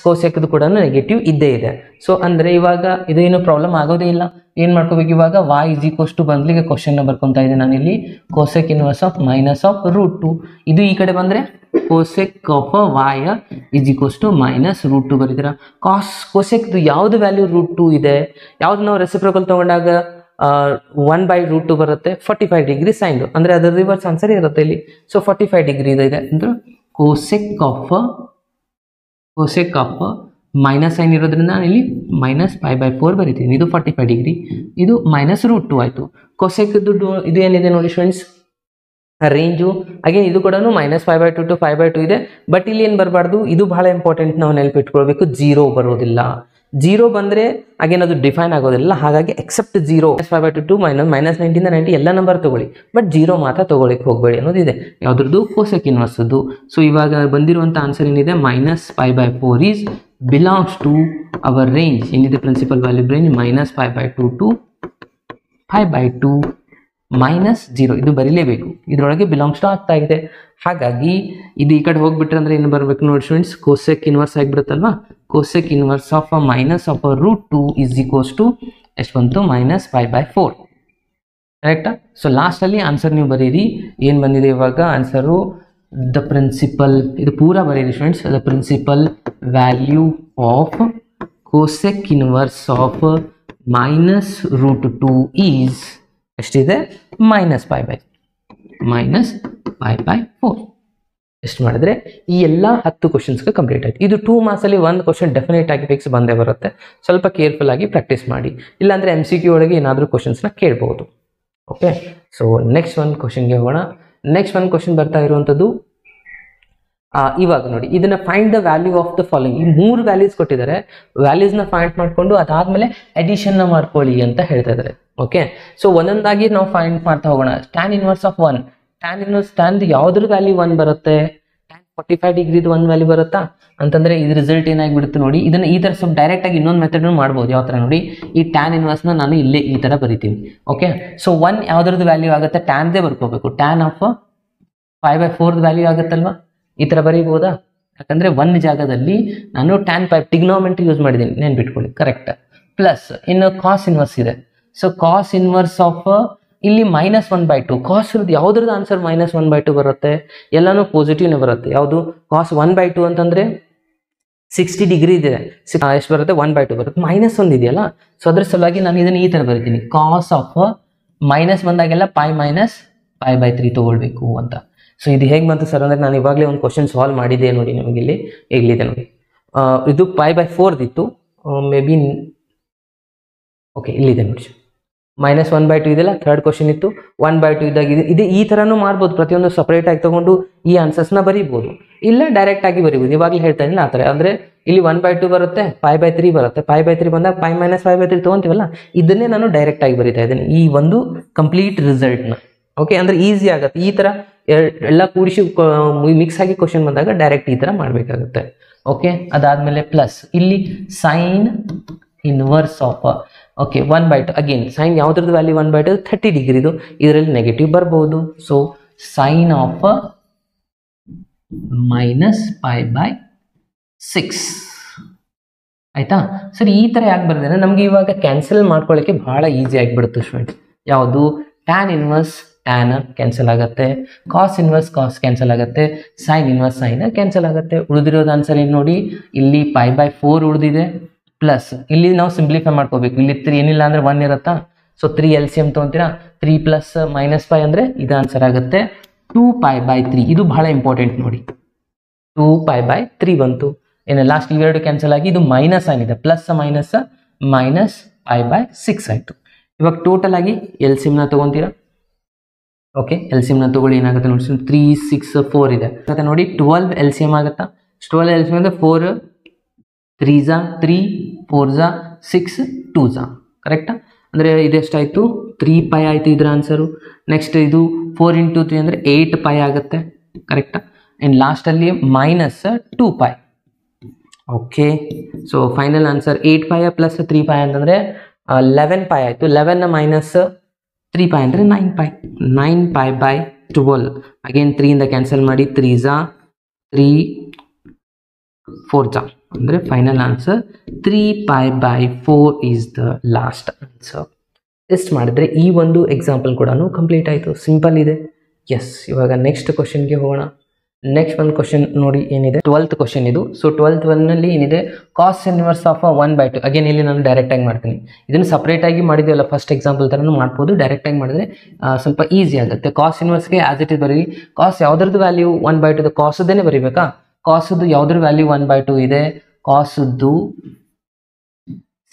ಕೋಸೆಕ್ದು ಕೂಡ ನೆಗೆಟಿವ್ ಇದ್ದೇ ಇದೆ. ಸೊ ಅಂದರೆ ಇವಾಗ ಇದೇನು ಪ್ರಾಬ್ಲಮ್ ಆಗೋದೇ ಇಲ್ಲ. ಏನು ಮಾಡ್ಕೋಬೇಕು ಇವಾಗ? y = ಬಂದ್ಲಿಗೆ ಕ್ವಶನ್ನ ಬರ್ಕೊತಾ ಇದೆ ನಾನಿಲ್ಲಿ, cosec inverse of minus of √2. ಇದು ಈ ಕಡೆ ಬಂದರೆ ಕೋಸೆಕ್ ಆಫ್ y = ಮೈನಸ್ √2 ಬರೀತೀರಾ. ಕೋಸೆಕ್ದು ಯಾವುದು ವ್ಯಾಲ್ಯೂ √2 ಇದೆ? ಯಾವ್ದು ನಾವು ರೆಸಿಪ್ರೋಕಲ್ ತೊಗೊಂಡಾಗ 1/√2 ಬರುತ್ತೆ. 45 ಡಿಗ್ರಿ ಸೈನ್, ಅಂದರೆ ಅದರ ರಿವರ್ಸ್ ಆನ್ಸರ್ ಇರುತ್ತೆ ಇಲ್ಲಿ. ಸೊ 45 ಡಿಗ್ರಿ ಇದೆ ಅಂದ್ರೆ ಕೋಸೆಕ್ ಆಫ್ ಮೈನಸ್ ಸೈನ್ ಇರೋದ್ರಿಂದ ನಾನು ಇಲ್ಲಿ -π/4 ಬರಿತೀನಿ. ಇದು 45 ಡಿಗ್ರಿ, ಇದು -√2 ಆಯಿತು. ಕೊಸೆಕ್ದು ಇದು ಏನಿದೆ ನೋಡಿ ಸ್ಟೂಡೆಂಟ್ಸ್, ರೇಂಜು ಅಗೇನ್ ಇದು ಕೂಡ -π/2 to 5/2 ಇದೆ. ಬಟ್ ಇಲ್ಲಿ ಏನು ಬರಬಾರ್ದು, ಇದು ಬಹಳ ಇಂಪಾರ್ಟೆಂಟ್, ನಾವು ನೆನಪಿಟ್ಕೊಳ್ಬೇಕು. 0 ಬರೋದಿಲ್ಲ. 0 ಬಂದರೆ ಅಗೇನ್ ಅದು ಡಿಫೈನ್ ಆಗೋದಿಲ್ಲ. ಹಾಗಾಗಿ ಎಕ್ಸೆಪ್ಟ್ 0, -5/2 to -90 ಇಂದ 90 ಎಲ್ಲ ನಂಬರ್ ತಗೊಳ್ಳಿ, ಬಟ್ 0 ಮಾತ್ರ ತಗೊಳ್ಳಿಕ್ಕೆ ಹೋಗಬೇಡಿ ಅನ್ನೋದಿದೆ ಯಾವುದ್ರದ್ದು? ಕೋಸೆಕ್ ಇನ್ವರ್ಸ್ದು. ಸೊ ಇವಾಗ ಬಂದಿರುವಂಥ ಆನ್ಸರ್ ಏನಿದೆ? -π/4 is belongs to our range. ಏನಿದೆ ಪ್ರಿನ್ಸಿಪಲ್ ವ್ಯಾಲ್ಯೂ ರೇಂಜ್? -π/2 to 5/2 -0. ಇದು ಬರೀಲೇಬೇಕು, ಇದರೊಳಗೆ ಬಿಲಾಂಗ್ಸ್ ಟು ಆಗ್ತಾ ಇದೆ. ಹಾಗಾಗಿ ಇದು ಈ ಕಡೆ ಹೋಗ್ಬಿಟ್ರೆ ಅಂದರೆ ಏನು ಬರಬೇಕು ನೋಡಿ ಸ್ಟೂಡೆಂಟ್ಸ್? ಕೋಸೆಕ್ ಇನ್ವರ್ಸ್ ಆಗಿಬಿಡುತ್ತಲ್ವಾ? Cosec inverse of minus of √2 = ಎಷ್ಟು ಬಂತು? -π/4. ಕರೆಕ್ಟಾ? ಸೊ ಲಾಸ್ಟಲ್ಲಿ ಆನ್ಸರ್ ನೀವು ಬರೀರಿ. ಏನು ಬಂದಿದೆ ಇವಾಗ ಆನ್ಸರು? ದ ಪ್ರಿನ್ಸಿಪಲ್, ಇದು ಪೂರಾ ಬರೀರಿ students. The principal value of cosec inverse of -√2 is ಎಷ್ಟಿದೆ? -π/4. ಎಷ್ಟು ಮಾಡಿದ್ರೆ ಈ ಎಲ್ಲ 10 ಕ್ವಶನ್ಸ್ಗೆ ಕಂಪ್ಲೀಟ್ ಆಯ್ತು. ಇದು 2 ಮಾರ್ಕ್ಸಲ್ಲಿ ಒಂದು ಕ್ವಶನ್ ಡೆಫಿನೆಟ್ ಆಗಿ ಫಿಕ್ಸ್ ಬಂದೇ ಬರುತ್ತೆ. ಸ್ವಲ್ಪ ಕೇರ್ಫುಲ್ ಆಗಿ ಪ್ರಾಕ್ಟೀಸ್ ಮಾಡಿ, ಇಲ್ಲಾಂದರೆ MCQ ಒಳಗೆ ಏನಾದರೂ ಕ್ವಶನ್ಸ್ನ ಕೇಳ್ಬೋದು. ಓಕೆ, ಸೊ ನೆಕ್ಸ್ಟ್ ಒಂದು ಕ್ವಶನ್ಗೆ ಹೋಗೋಣ. ನೆಕ್ಸ್ಟ್ ಒಂದು ಕ್ವಶನ್ ಬರ್ತಾ ಇರುವಂಥದ್ದು ಇವಾಗ ನೋಡಿ, ಇದನ್ನ find the value of the following. ಈ 3 ವ್ಯಾಲ್ಯೂಸ್ ಕೊಟ್ಟಿದ್ದಾರೆ, ವ್ಯಾಲ್ಯೂಸ್ನ ಫೈಂಡ್ ಮಾಡಿಕೊಂಡು ಅದಾದಮೇಲೆ ಅಡಿಷನ್ನ ಮಾಡ್ಕೊಳ್ಳಿ ಅಂತ ಹೇಳ್ತಾ ಇದ್ದಾರೆ. ಓಕೆ, ಸೊ ಒಂದೊಂದಾಗಿ ನಾವು ಫೈಂಡ್ ಮಾಡ್ತಾ ಹೋಗೋಣ. ಟ್ಯಾನ್ ಇನ್ವರ್ಸ್ ಆಫ್ 1, ಟ್ಯಾನ್ ಯಾವ್ದ್ರ ವ್ಯಾಲ್ಯೂ 1 ಬರುತ್ತೆ? ಟ್ಯಾನ್ 45 ಡಿಗ್ರಿದು 1 ವ್ಯಾಲ್ಯೂ ಬರುತ್ತಾ ಅಂತಂದ್ರೆ ಇದು ರಿಸಲ್ಟ್ ಏನಾಗಿಬಿಡುತ್ತೆ ನೋಡಿ. ಇದನ್ನ ಈ ಥರ ಸ್ವಲ್ಪ ಡೈರೆಕ್ಟ್ ಆಗಿ ಇನ್ನೊಂದು ಮೆಥಡ್ ಮಾಡ್ಬೋದು. ಯಾವ ಥರ ನೋಡಿ, ಈ ಟ್ಯಾನ್ ಇನ್ವರ್ಸ್ನ ನಾನು ಇಲ್ಲೇ ಈ ಥರ ಬರಿತೀನಿ. ಓಕೆ, ಸೊ 1 ಯಾವ್ದ್ರದ್ದು ವ್ಯಾಲ್ಯೂ ಆಗುತ್ತೆ? ಟ್ಯಾನ್ದೇ ಬರ್ಕೋಬೇಕು. ಟ್ಯಾನ್ ಆಫ್ 5/4 ವ್ಯಾಲ್ಯೂ ಆಗುತ್ತಲ್ವಾ? ಈ ಥರ ಬರೀಬೋದಾ? ಯಾಕಂದರೆ 1 ಜಾಗದಲ್ಲಿ ನಾನು ಟ್ಯಾನ್ ಟಿಗ್ನೋಮೆಂಟ್ರಿ ಯೂಸ್ ಮಾಡಿದ್ದೀನಿ, ನೆನ್ಪಿಟ್ಕೊಳ್ಳಿ. ಕರೆಕ್ಟ್. ಪ್ಲಸ್ ಇನ್ನು ಕಾಸ್ ಇನ್ವರ್ಸ್ ಇದೆ. ಸೊ ಕಾಸ್ ಇನ್ವರ್ಸ್ ಆಫ್ ಇಲ್ಲಿ -1/2. ಕಾಸ್ ಇರೋದು ಯಾವುದ್ರದ್ದು ಆನ್ಸರ್ -1/2 ಬರುತ್ತೆ? ಎಲ್ಲನೂ ಪಾಸಿಟಿವ್ನೇ ಬರುತ್ತೆ. ಯಾವುದು? ಕಾಸ್ 1/2 ಅಂತಂದರೆ 60 ಡಿಗ್ರಿ ಇದೆ. ಎಷ್ಟು ಬರುತ್ತೆ? 1/2 ಬರುತ್ತೆ. -1 ಇದೆಯಲ್ಲ, ಸೊ ಅದ್ರ ಸಲುವಾಗಿ ನಾನು ಇದನ್ನು ಈ ಥರ ಬರಿತೀನಿ. ಕಾಸ್ ಆಫ್ ಮೈನಸ್ ಬಂದಾಗೆಲ್ಲ π/3 ತೊಗೊಳ್ಬೇಕು ಅಂತ. ಸೊ ಇದು ಹೇಗೆ ಬಂತು ಸರ್ ಅಂದರೆ, ನಾನು ಇವಾಗಲೇ ಒಂದು ಕ್ವಶನ್ ಸಾಲ್ವ್ ಮಾಡಿದ್ದೆ ನೋಡಿ. ನಿಮಗೆ ಇಲ್ಲಿ ಇಲ್ಲಿದೆ ನೋಡಿ, ಇದು π/4 ಇತ್ತು ಮೇ ಬಿ. ಓಕೆ, ಇಲ್ಲಿದೆ ನೋಡಿ, -1/2 ಇದೆಲ್ಲ. ಥರ್ಡ್ ಕ್ವಶನ್ ಇತ್ತು 1/2 ಇದ್ದಾಗ ಇದು ಈ ಥರನೂ ಮಾಡ್ಬೋದು. ಪ್ರತಿಯೊಂದು ಸಪ್ರೇಟಾಗಿ ತೊಗೊಂಡು ಈ ಆನ್ಸರ್ಸ್ನ ಬರೀಬೋದು, ಇಲ್ಲ ಡೈರೆಕ್ಟ್ ಆಗಿ ಬರೀಬೋದು. ಇವಾಗಲೇ ಹೇಳ್ತಾ ಇದ್ದೀನಿ ಆ ಥರ. ಅಂದರೆ ಇಲ್ಲಿ 1/2 ಬರುತ್ತೆ, π/3 ಬರುತ್ತೆ. π/3 ಬಂದಾಗ π-π/3 ತೊಗೊತೀವಲ್ಲ, ಇದನ್ನೇ ನಾನು ಡೈರೆಕ್ಟ್ ಆಗಿ ಬರೀತಾ ಇದ್ದೀನಿ, ಈ ಒಂದು ಕಂಪ್ಲೀಟ್ ರಿಸಲ್ಟ್ನ. ಓಕೆ, ಅಂದರೆ ಈಸಿ ಆಗುತ್ತೆ. ಈ ಥರ ಎಲ್ಲ ಕೂಡಿಸಿ ಮಿಕ್ಸ್ ಆಗಿ ಕ್ವಶನ್ ಬಂದಾಗ ಡೈರೆಕ್ಟ್ ಈ ಥರ ಮಾಡಬೇಕಾಗುತ್ತೆ. ಓಕೆ, ಅದಾದಮೇಲೆ ಪ್ಲಸ್ ಇಲ್ಲಿ sine inverse of 1/2. Again sine ಯಾವುದ್ರದ್ದು ವ್ಯಾಲ್ಯೂ 1/2? 30 ಡಿಗ್ರಿದು. ಇದರಲ್ಲಿ ನೆಗೆಟಿವ್ ಬರ್ಬೋದು. ಸೊ ಸೈನ್ ಆಫ್ -π/6 ಆಯ್ತಾ? ಸರಿ, ಈ ಥರ ಯಾಕೆ ಬರ್ದೇನೆ? ನಮಗೆ ಇವಾಗ ಕ್ಯಾನ್ಸಲ್ ಮಾಡ್ಕೊಳ್ಳೋಕ್ಕೆ ಬಹಳ ಈಸಿ ಆಗಿಬಿಡುತ್ತೆ ಸ್ಟೂಡೆಂಟ್ಸ್. ಯಾವುದು? ಟ್ಯಾನ್ ಇನ್ವರ್ಸ್ ಟ್ಯಾನ್ ಕ್ಯಾನ್ಸಲ್ ಆಗುತ್ತೆ, ಕಾಸ್ ಇನ್ವರ್ಸ್ ಕಾಸ್ ಕ್ಯಾನ್ಸಲ್ ಆಗುತ್ತೆ, ಸೈನ್ ಇನ್ವರ್ಸ್ ಸೈನ್ ಕ್ಯಾನ್ಸಲ್ ಆಗುತ್ತೆ. ಉಳಿದಿರೋದು ಆನ್ಸರ್ ಏನು ನೋಡಿ, ಇಲ್ಲಿ π/4 ಉಳಿದಿದೆ. ಪ್ಲಸ್ ಇಲ್ಲಿ ನಾವು ಸಿಂಪ್ಲಿಫೈ ಮಾಡ್ಕೋಬೇಕು. ಇಲ್ಲಿ 3 ಏನಿಲ್ಲ ಅಂದರೆ 1 ಇರುತ್ತಾ? So 3 LCM ತೊಗೊತೀರಾ. 3 + -π ಅಂದರೆ ಇದು ಆನ್ಸರ್ ಆಗುತ್ತೆ 2π/3. ಇದು ಬಹಳ ಇಂಪಾರ್ಟೆಂಟ್ ನೋಡಿ, 2π/3 ಬಂತು. ಏನು ಲಾಸ್ಟ್ ಇವೆರಡು ಕ್ಯಾನ್ಸಲ್ ಆಗಿ ಇದು ಮೈನಸ್ ಸೈನ್ ಇದೆ, ಪ್ಲಸ್ ಮೈನಸ್ -π/6 ಆಯಿತು. ಇವಾಗ ಟೋಟಲ್ ಆಗಿ LCM ತೊಗೊತೀರಾ. ಓಕೆ, LCM ತೊಗೊಳ್ಳಿ. ಏನಾಗುತ್ತೆ ನೋಡಿ, 3 6 4 ಇದೆ ನೋಡಿ. 12 LCM ಆಗುತ್ತಾ? 12 LCM ಅಂದರೆ 4 3 3 4 6 2 ಕರೆಕ್ಟಾ? ಅಂದರೆ ಇದೆಷ್ಟಾಯಿತು 3 ಪೈ ಆಯಿತು ಇದರ ಆನ್ಸರು. ನೆಕ್ಸ್ಟ್ ಇದು 4 × 3 ಅಂದರೆ 8 ಪೈ ಆಗುತ್ತೆ, ಕರೆಕ್ಟಾ? ಆ್ಯಂಡ್ ಲಾಸ್ಟಲ್ಲಿ minus 2 pi. Okay, so final answer 8 pi plus 3 pi ಅಂತಂದರೆ 11 ಪೈ ಆಯಿತು. 11 ಮೈನಸ್ 3 ಪೈ ಅಂದರೆ 9 ಪೈ. 9 pi by 12. ಅಗೇನ್ 3 ಇಂದ ಕ್ಯಾನ್ಸಲ್ ಮಾಡಿ, 3 ಝಾ 3 4 ಝಾ ಅಂದರೆ final answer 3 pi by 4 is the last answer. ಎಷ್ಟು ಮಾಡಿದ್ರೆ ಈ ಒಂದು ಎಕ್ಸಾಂಪಲ್ ಕೂಡ ಕಂಪ್ಲೀಟ್ ಆಯಿತು. ಸಿಂಪಲ್ ಇದೆ. ಎಸ್, ಇವಾಗ ನೆಕ್ಸ್ಟ್ ಕ್ವಶನ್ಗೆ ಹೋಗೋಣ. ನೆಕ್ಸ್ಟ್ ಒಂದು ಕ್ವಶನ್ ನೋಡಿ ಏನಿದೆ, 12th ಕ್ವಶನ್ ಇದು. ಸೊ 12th ಒನ್ನಲ್ಲಿ ಏನಿದೆ, ಕಾಸ್ ಇನ್ವರ್ಸ್ ಆಫ್ 1/2. ಅಗೇನ್ ಇಲ್ಲಿ ನಾನು ಡೈರೆಕ್ಟಾಗಿ ಮಾಡ್ತೀನಿ. ಇದನ್ನು ಸಪ್ರೇಟಾಗಿ ಮಾಡಿದ್ದೀವಲ್ಲ ಫಸ್ಟ್ ಎಕ್ಸಾಂಪಲ್ ಥರನೂ ಮಾಡ್ಬೋದು. ಡೈರೆಕ್ಟಾಗಿ ಮಾಡಿದ್ರೆ ಸ್ವಲ್ಪ ಈಸಿ ಆಗುತ್ತೆ. ಕಾಸ್ ಇನ್ವರ್ಸ್ಗೆ ಆಸ್ ಇಟ್ ಇಸ್ ಬರೀ, ಕಾಸ್ ಯಾವುದ್ರದ್ದು ವ್ಯಾಲ್ಯೂ 1/2, ಕಾಸದ್ದೇ ಬರೀಬೇಕಾ? ಕಾಸದ್ದು ಯಾವುದ್ರ ವ್ಯಾಲ್ಯೂ 1/2 ಇದೆ? ಕಾಸದ್ದು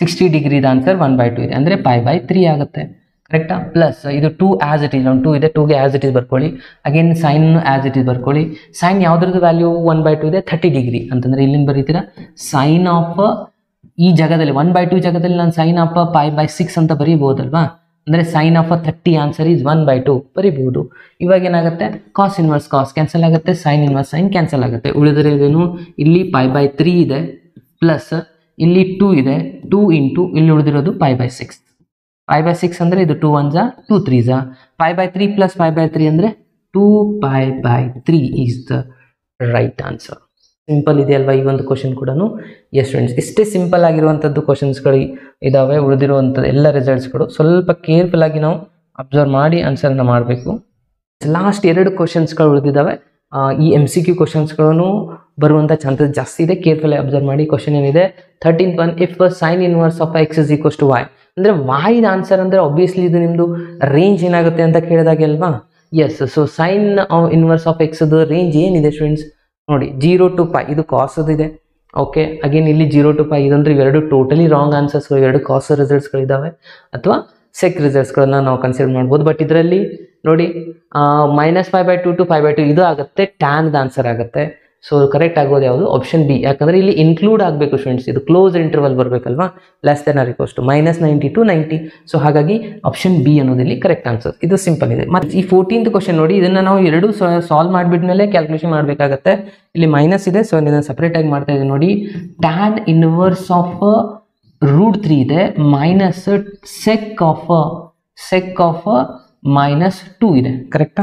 60 ಡಿಗ್ರಿದ ಆನ್ಸರ್ 1/2 ಇದೆ, ಅಂದರೆ ಪೈ ಬೈ 3 ಆಗುತ್ತೆ, ಕರೆಕ್ಟಾ? ಪ್ಲಸ್ ಇದು 2 ಆಸ್ ಇಟ್ ಈಸ್, 2 ಇದೆ, 2ಗೆ ಆಸ್ ಇಟ್ ಈಸ್ ಬರ್ಕೊಳ್ಳಿ. Again sine as it is ಬರ್ಕೊಳ್ಳಿ. ಸೈನ್ ಯಾವುದ್ರದ್ದು ವ್ಯಾಲ್ಯೂ 1/2 ಇದೆ? 30 ಡಿಗ್ರಿ ಅಂತಂದರೆ ಇಲ್ಲಿಂದ ಬರೀತೀರಾ ಸೈನ್ ಆಫ್, ಈ ಜಾಗದಲ್ಲಿ 1/2 ಜಾಗದಲ್ಲಿ ನಾನು ಸೈನ್ ಆಫ್ ಪೈ ಬೈ 6 ಅಂತ ಬರೀಬಹುದಲ್ವಾ? ಅಂದರೆ ಸೈನ್ ಆಫ್ 30 ಆನ್ಸರ್ ಈಸ್ 1/2 ಬರೀಬಹುದು. ಇವಾಗ ಏನಾಗುತ್ತೆ, ಕಾಸ್ ಇನ್ವರ್ಸ್ ಕಾಸ್ ಕ್ಯಾನ್ಸಲ್ ಆಗುತ್ತೆ, ಸೈನ್ ಇನ್ವರ್ಸ್ ಸೈನ್ ಕ್ಯಾನ್ಸಲ್ ಆಗುತ್ತೆ. ಉಳಿದಿರೋದೇನು, ಇಲ್ಲಿ ಪೈ ಬೈ 3 ಇದೆ, ಪ್ಲಸ್ ಇಲ್ಲಿ 2 ಇದೆ, 2 ಇಂಟು ಇಲ್ಲಿ ಉಳಿದಿರೋದು ಪೈ ಬೈ 6. ಪೈ ಬೈ 6 ಅಂದರೆ ಇದು 2 1 ಝಾ 2 3 ಝಾ, pi by 3 plus pi by 3 ಅಂದರೆ 2 pi by 3 is the right answer. Simple ಇದೆ ಅಲ್ವಾ ಈ ಒಂದು ಕ್ವಶನ್ ಕೂಡ? ಎಸ್ ಫ್ರೆಂಡ್ಸ್, ಇಷ್ಟೇ ಸಿಂಪಲ್ ಆಗಿರುವಂಥದ್ದು ಕ್ವಶನ್ಸ್ಗಳು ಇದ್ದಾವೆ. ಉಳಿದಿರುವಂಥದ್ದು ಎಲ್ಲ ರಿಸಲ್ಟ್ಸ್ಗಳು ಸ್ವಲ್ಪ ಕೇರ್ಫುಲ್ ಆಗಿ ನಾವು ಅಬ್ಸರ್ವ್ ಮಾಡಿ ಆನ್ಸರ್ನ ಮಾಡಬೇಕು. ಲಾಸ್ಟ್ 2 ಕ್ವಶನ್ಸ್ಗಳು ಉಳಿದಿದ್ದಾವೆ. ಈ MCQ ಕ್ವಶನ್ಸ್ಗಳನ್ನು ಬರುವಂಥ ಚಾನ್ಸಸ್ ಜಾಸ್ತಿ ಇದೆ. ಕೇರ್ಫುಲ್ ಅಬ್ಸರ್ವ್ ಮಾಡಿ. ಕ್ವಶನ್ ಏನಿದೆ 13th one, if sine inverse of x is equals to y. ಅಂದರೆ ವಾಯ್ದ ಆನ್ಸರ್ ಅಂದರೆ ಆಬ್ವಿಯಸ್ಲಿ ಇದು ನಿಮ್ಮದು ರೇಂಜ್ ಏನಾಗುತ್ತೆ ಅಂತ ಕೇಳಿದಾಗೆ ಅಲ್ವಾ? Yes, so sine inverse of ಎಕ್ಸ್ದು ರೇಂಜ್ ಏನಿದೆ ಫ್ರೆಂಡ್ಸ್ ನೋಡಿ, 0 to π. ಇದು ಕಾಸದು ಇದೆ. ಓಕೆ, ಅಗೇನ್ ಇಲ್ಲಿ 0 to π ಇದಂದ್ರೆ ಇವೆರಡು ಟೋಟಲಿ ರಾಂಗ್ ಆನ್ಸರ್ಸ್ಗಳು, ಎರಡು ಕಾಸ್ ರಿಸಲ್ಟ್ಸ್ಗಳಿದ್ದಾವೆ ಅಥವಾ ಸೆಕ್ ರಿಸಲ್ಟ್ಸ್ಗಳನ್ನ ನಾವು ಕನ್ಸಿಡರ್ ಮಾಡ್ಬೋದು. ಬಟ್ ಇದರಲ್ಲಿ ನೋಡಿ -π/2 to π/2 ಇದು ಆಗುತ್ತೆ, ಟ್ಯಾನ್ದ ಆನ್ಸರ್ ಆಗುತ್ತೆ. ಸೊ ಕರೆಕ್ಟ್ ಆಗೋದು ಯಾವುದು? Option B. ಯಾಕಂದರೆ ಇಲ್ಲಿ ಇನ್ಕ್ಲೂಡ್ ಆಗಬೇಕು ಫ್ರೆಂಡ್ಸ್, ಇದು ಕ್ಲೋಸ್ ಇಂಟರ್ವಲ್ ಬರಬೇಕಲ್ವಾ, less than or equals to -90 to 90. So ಹಾಗಾಗಿ ಆಪ್ಷನ್ ಬಿ ಅನ್ನೋದಿಲ್ಲಿ ಕರೆಕ್ಟ್ ಆನ್ಸರ್. ಇದು ಸಿಂಪಲ್ ಇದೆ. ಮತ್ತು ಈ 14th ಕ್ವಶನ್ ನೋಡಿ, ಇದನ್ನು ನಾವು ಎರಡು ಸಾಲ್ವ್ ಮಾಡಿಬಿಟ್ಮೇಲೆ ಕ್ಯಾಲ್ಕುಲೇಷನ್ ಮಾಡಬೇಕಾಗತ್ತೆ. ಇಲ್ಲಿ ಮೈನಸ್ ಇದೆ, ಸೊ ಇದನ್ನು ಸಪ್ರೇಟಾಗಿ ಮಾಡ್ತಾ ಇದ್ದೀವಿ ನೋಡಿ. ಟ್ಯಾನ್ ಇನ್ವರ್ಸ್ ಆಫ್ √3 ಇದೆ, ಮೈನಸ್ ಸೆಕ್ ಆಫ್ -2 ಇದೆ, ಕರೆಕ್ಟಾ?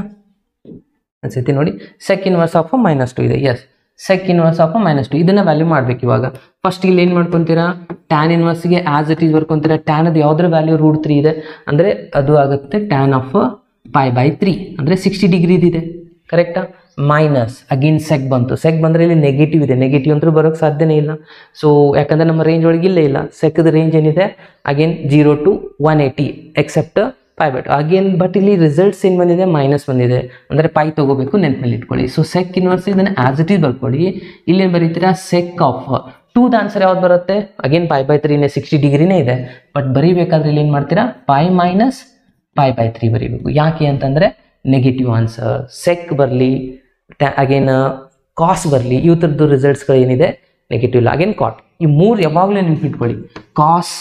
ಅನ್ಸುತ್ತೆ ನೋಡಿ, ಸೆಕ್ ಇನ್ವರ್ಸ್ ಆಫ್ -2 ಇದೆ. ಎಸ್, ಸೆಕ್ ಇನ್ವರ್ಸ್ ಆಫ್ -2 ಇದನ್ನ ವ್ಯಾಲ್ಯೂ ಮಾಡ್ಬೇಕು. ಇವಾಗ ಫಸ್ಟ್ ಇಲ್ಲಿ ಏನು ಮಾಡ್ಕೊತೀರಾ, ಟ್ಯಾನ್ ಇನ್ವರ್ಸ್ಗೆ ಆಸ್ ಇಟ್ ಈಸ್ ಬರ್ಕೊತೀರಾ. ಟ್ಯಾನ್ ಅದು ಯಾವುದ್ರ ವ್ಯಾಲ್ಯೂ √3 ಇದೆ ಅಂದರೆ ಅದು ಆಗುತ್ತೆ ಟ್ಯಾನ್ ಆಫ್ π/3 ಅಂದರೆ 60 ಡಿಗ್ರಿ ಇದೆ, ಕರೆಕ್ಟಾ? ಮೈನಸ್ ಅಗೇನ್ ಸೆಕ್ ಬಂತು. ಸೆಕ್ ಬಂದರೆ ಇಲ್ಲಿ ನೆಗೆಟಿವ್ ಇದೆ, ನೆಗೆಟಿವ್ ಅಂತೂ ಬರೋಕ್ಕೆ ಸಾಧ್ಯನೇ ಇಲ್ಲ. ಸೊ ಯಾಕಂದರೆ ನಮ್ಮ ರೇಂಜ್ ಒಳಗೆ ಇಲ್ಲೇ ಇಲ್ಲ. ಸೆಕ್ದ ರೇಂಜ್ ಏನಿದೆ again 0 to 180 except π/2 again. But ಇಲ್ಲಿ ರಿಸಲ್ಟ್ಸ್ ಏನು ಬಂದಿದೆ, ಮೈನಸ್ ಬಂದಿದೆ, ಅಂದರೆ ಪೈ ತೊಗೋಬೇಕು, ನೆನಪಲ್ಲಿ ಇಟ್ಕೊಳ್ಳಿ. ಸೊ ಸೆಕ್ ಇನ್ವರ್ಸ್ ಇದನ್ನು ಆಸ್ ಇಟ್ ಈಸ್ ಬರ್ಕೊಳ್ಳಿ. ಇಲ್ಲೇನು ಬರೀತೀರಾ, ಸೆಕ್ ಆಫ್ 2 ದ ಆನ್ಸರ್ ಯಾವ್ದು ಬರುತ್ತೆ, ಅಗೇನ್ π/3ನೇ 60 ಡಿಗ್ರಿನೇ ಇದೆ. ಬಟ್ ಬರೀಬೇಕಾದ್ರೆ ಇಲ್ಲಿ ಏನು ಮಾಡ್ತೀರಾ, π ಮೈನಸ್ π/3 ಬರೀಬೇಕು. ಯಾಕೆ ಅಂತಂದರೆ ನೆಗೆಟಿವ್ ಆನ್ಸರ್. ಸೆಕ್ ಬರಲಿ, ಅಗೇನ್ ಕಾಸ್ ಬರಲಿ, ಈ ಥರದ್ದು ರಿಸಲ್ಟ್ಸ್ಗಳು ಏನಿದೆ ನೆಗೆಟಿವ್ ಇಲ್ಲ. ಅಗೇನ್ ಕಾಟ್, ಈ 3 ಯಾವಾಗಲೂ ನೆನಪಿಟ್ಕೊಳ್ಳಿ, ಕಾಸ್,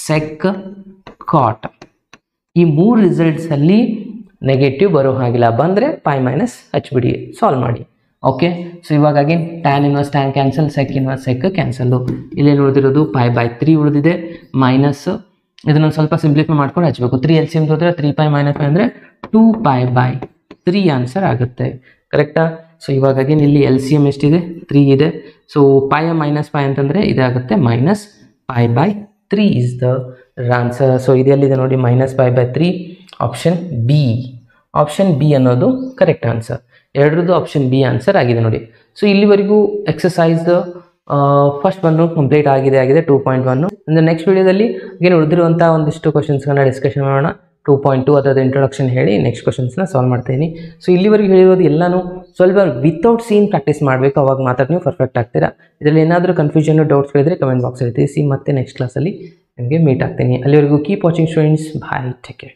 ಸೆಕ್, ಕಾಟ್. ಈ 3 ರಿಸಲ್ಟ್ಸಲ್ಲಿ ನೆಗೆಟಿವ್ ಬರೋ ಹಾಗಿಲ್ಲ. ಬಂದರೆ π ಮೈನಸ್ ಹಚ್ಬಿಡಿ, ಸಾಲ್ವ್ ಮಾಡಿ. ಓಕೆ, ಸೊ ಇವಾಗ again tan inverse tan cancel, sec inverse sec cancel. ಇಲ್ಲೇನು ಉಳಿದಿರೋದು π/3 ಉಳಿದಿದೆ, ಮೈನಸ್ ಇದನ್ನು ಸ್ವಲ್ಪ ಸಿಂಪ್ಲಿಫೈ ಮಾಡ್ಕೊಂಡು ಹಚ್ಚಬೇಕು. 3 LCM ಹೋದರೆ 3π - π ಅಂದರೆ 2π/3 ಆನ್ಸರ್ ಆಗುತ್ತೆ, ಕರೆಕ್ಟಾ? ಸೊ ಇವಾಗ ಅಗೇನ್ ಇಲ್ಲಿ LCM ಎಷ್ಟಿದೆ, 3 ಇದೆ. ಸೊ π - π ಅಂತಂದರೆ ಇದಾಗುತ್ತೆ -π/3 ಈಸ್ ದ ಆನ್ಸರ್. ಸೊ ಇದೆಲ್ಲಿದೆ ನೋಡಿ, -π/3. ಆಪ್ಷನ್ ಬಿ, ಆಪ್ಷನ್ ಬಿ ಅನ್ನೋದು ಕರೆಕ್ಟ್ ಆನ್ಸರ್. ಎರಡರದ್ದು ಆಪ್ಷನ್ ಬಿ ಆನ್ಸರ್ ಆಗಿದೆ ನೋಡಿ. ಸೊ ಇಲ್ಲಿವರೆಗೂ ಎಕ್ಸಸೈಸ್ ಫಸ್ಟ್ ಬಂದು ಕಂಪ್ಲೀಟ್ ಆಗಿದೆ 2.1. ಅಂದರೆ ನೆಕ್ಸ್ಟ್ ವಿಡಿಯೋದಲ್ಲಿ ಏನು ಉಳಿದಿರುವಂಥ ಒಂದಿಷ್ಟು ಕ್ವಶನ್ಸ್ಗಳನ್ನ ಡಿಸ್ಕಷನ್ ಮಾಡೋಣ. 2.2 ಅದರ ಇಂಟ್ರೊಡಕ್ಷನ್ ಹೇಳಿ ನೆಕ್ಸ್ಟ್ ಕ್ವಶನ್ಸ್ನ ಸಾಲ್ವ್ ಮಾಡ್ತೀನಿ. ಸೊ ಇಲ್ಲಿವರೆಗೂ ಹೇಳಿರೋದು ಎಲ್ಲನೂ ಸ್ವಲ್ಪ ವಿತೌಟ್ ಸೀನ್ ಪ್ರಾಕ್ಟೀಸ್ ಮಾಡಬೇಕು, ಅವಾಗ ಮಾತ್ರ ನೀವು ಪರ್ಫೆಕ್ಟ್ ಆಗ್ತೀರಾ. ಇದರಲ್ಲಿ ಏನಾದರೂ ಕನ್ಫ್ಯೂಷನ್ ಡೌಟ್ಸ್ಗಳಿದ್ರೆ ಕಮೆಂಟ್ ಬಾಕ್ಸಲ್ಲಿ ತಿಳಿಸಿ. ಮತ್ತೆ ನೆಕ್ಸ್ಟ್ ಕ್ಲಾಸಲ್ಲಿ ನಿಮಗೆ ಮೀಟ್ ಆಗ್ತೀನಿ. ಅಲ್ಲಿವರೆಗೂ ಕೀಪ್ ವಾಚಿಂಗ್ ಸ್ಟೂಡೆಂಟ್ಸ್. ಬಾಯ್, ಟೇಕ್ ಕೇರ್.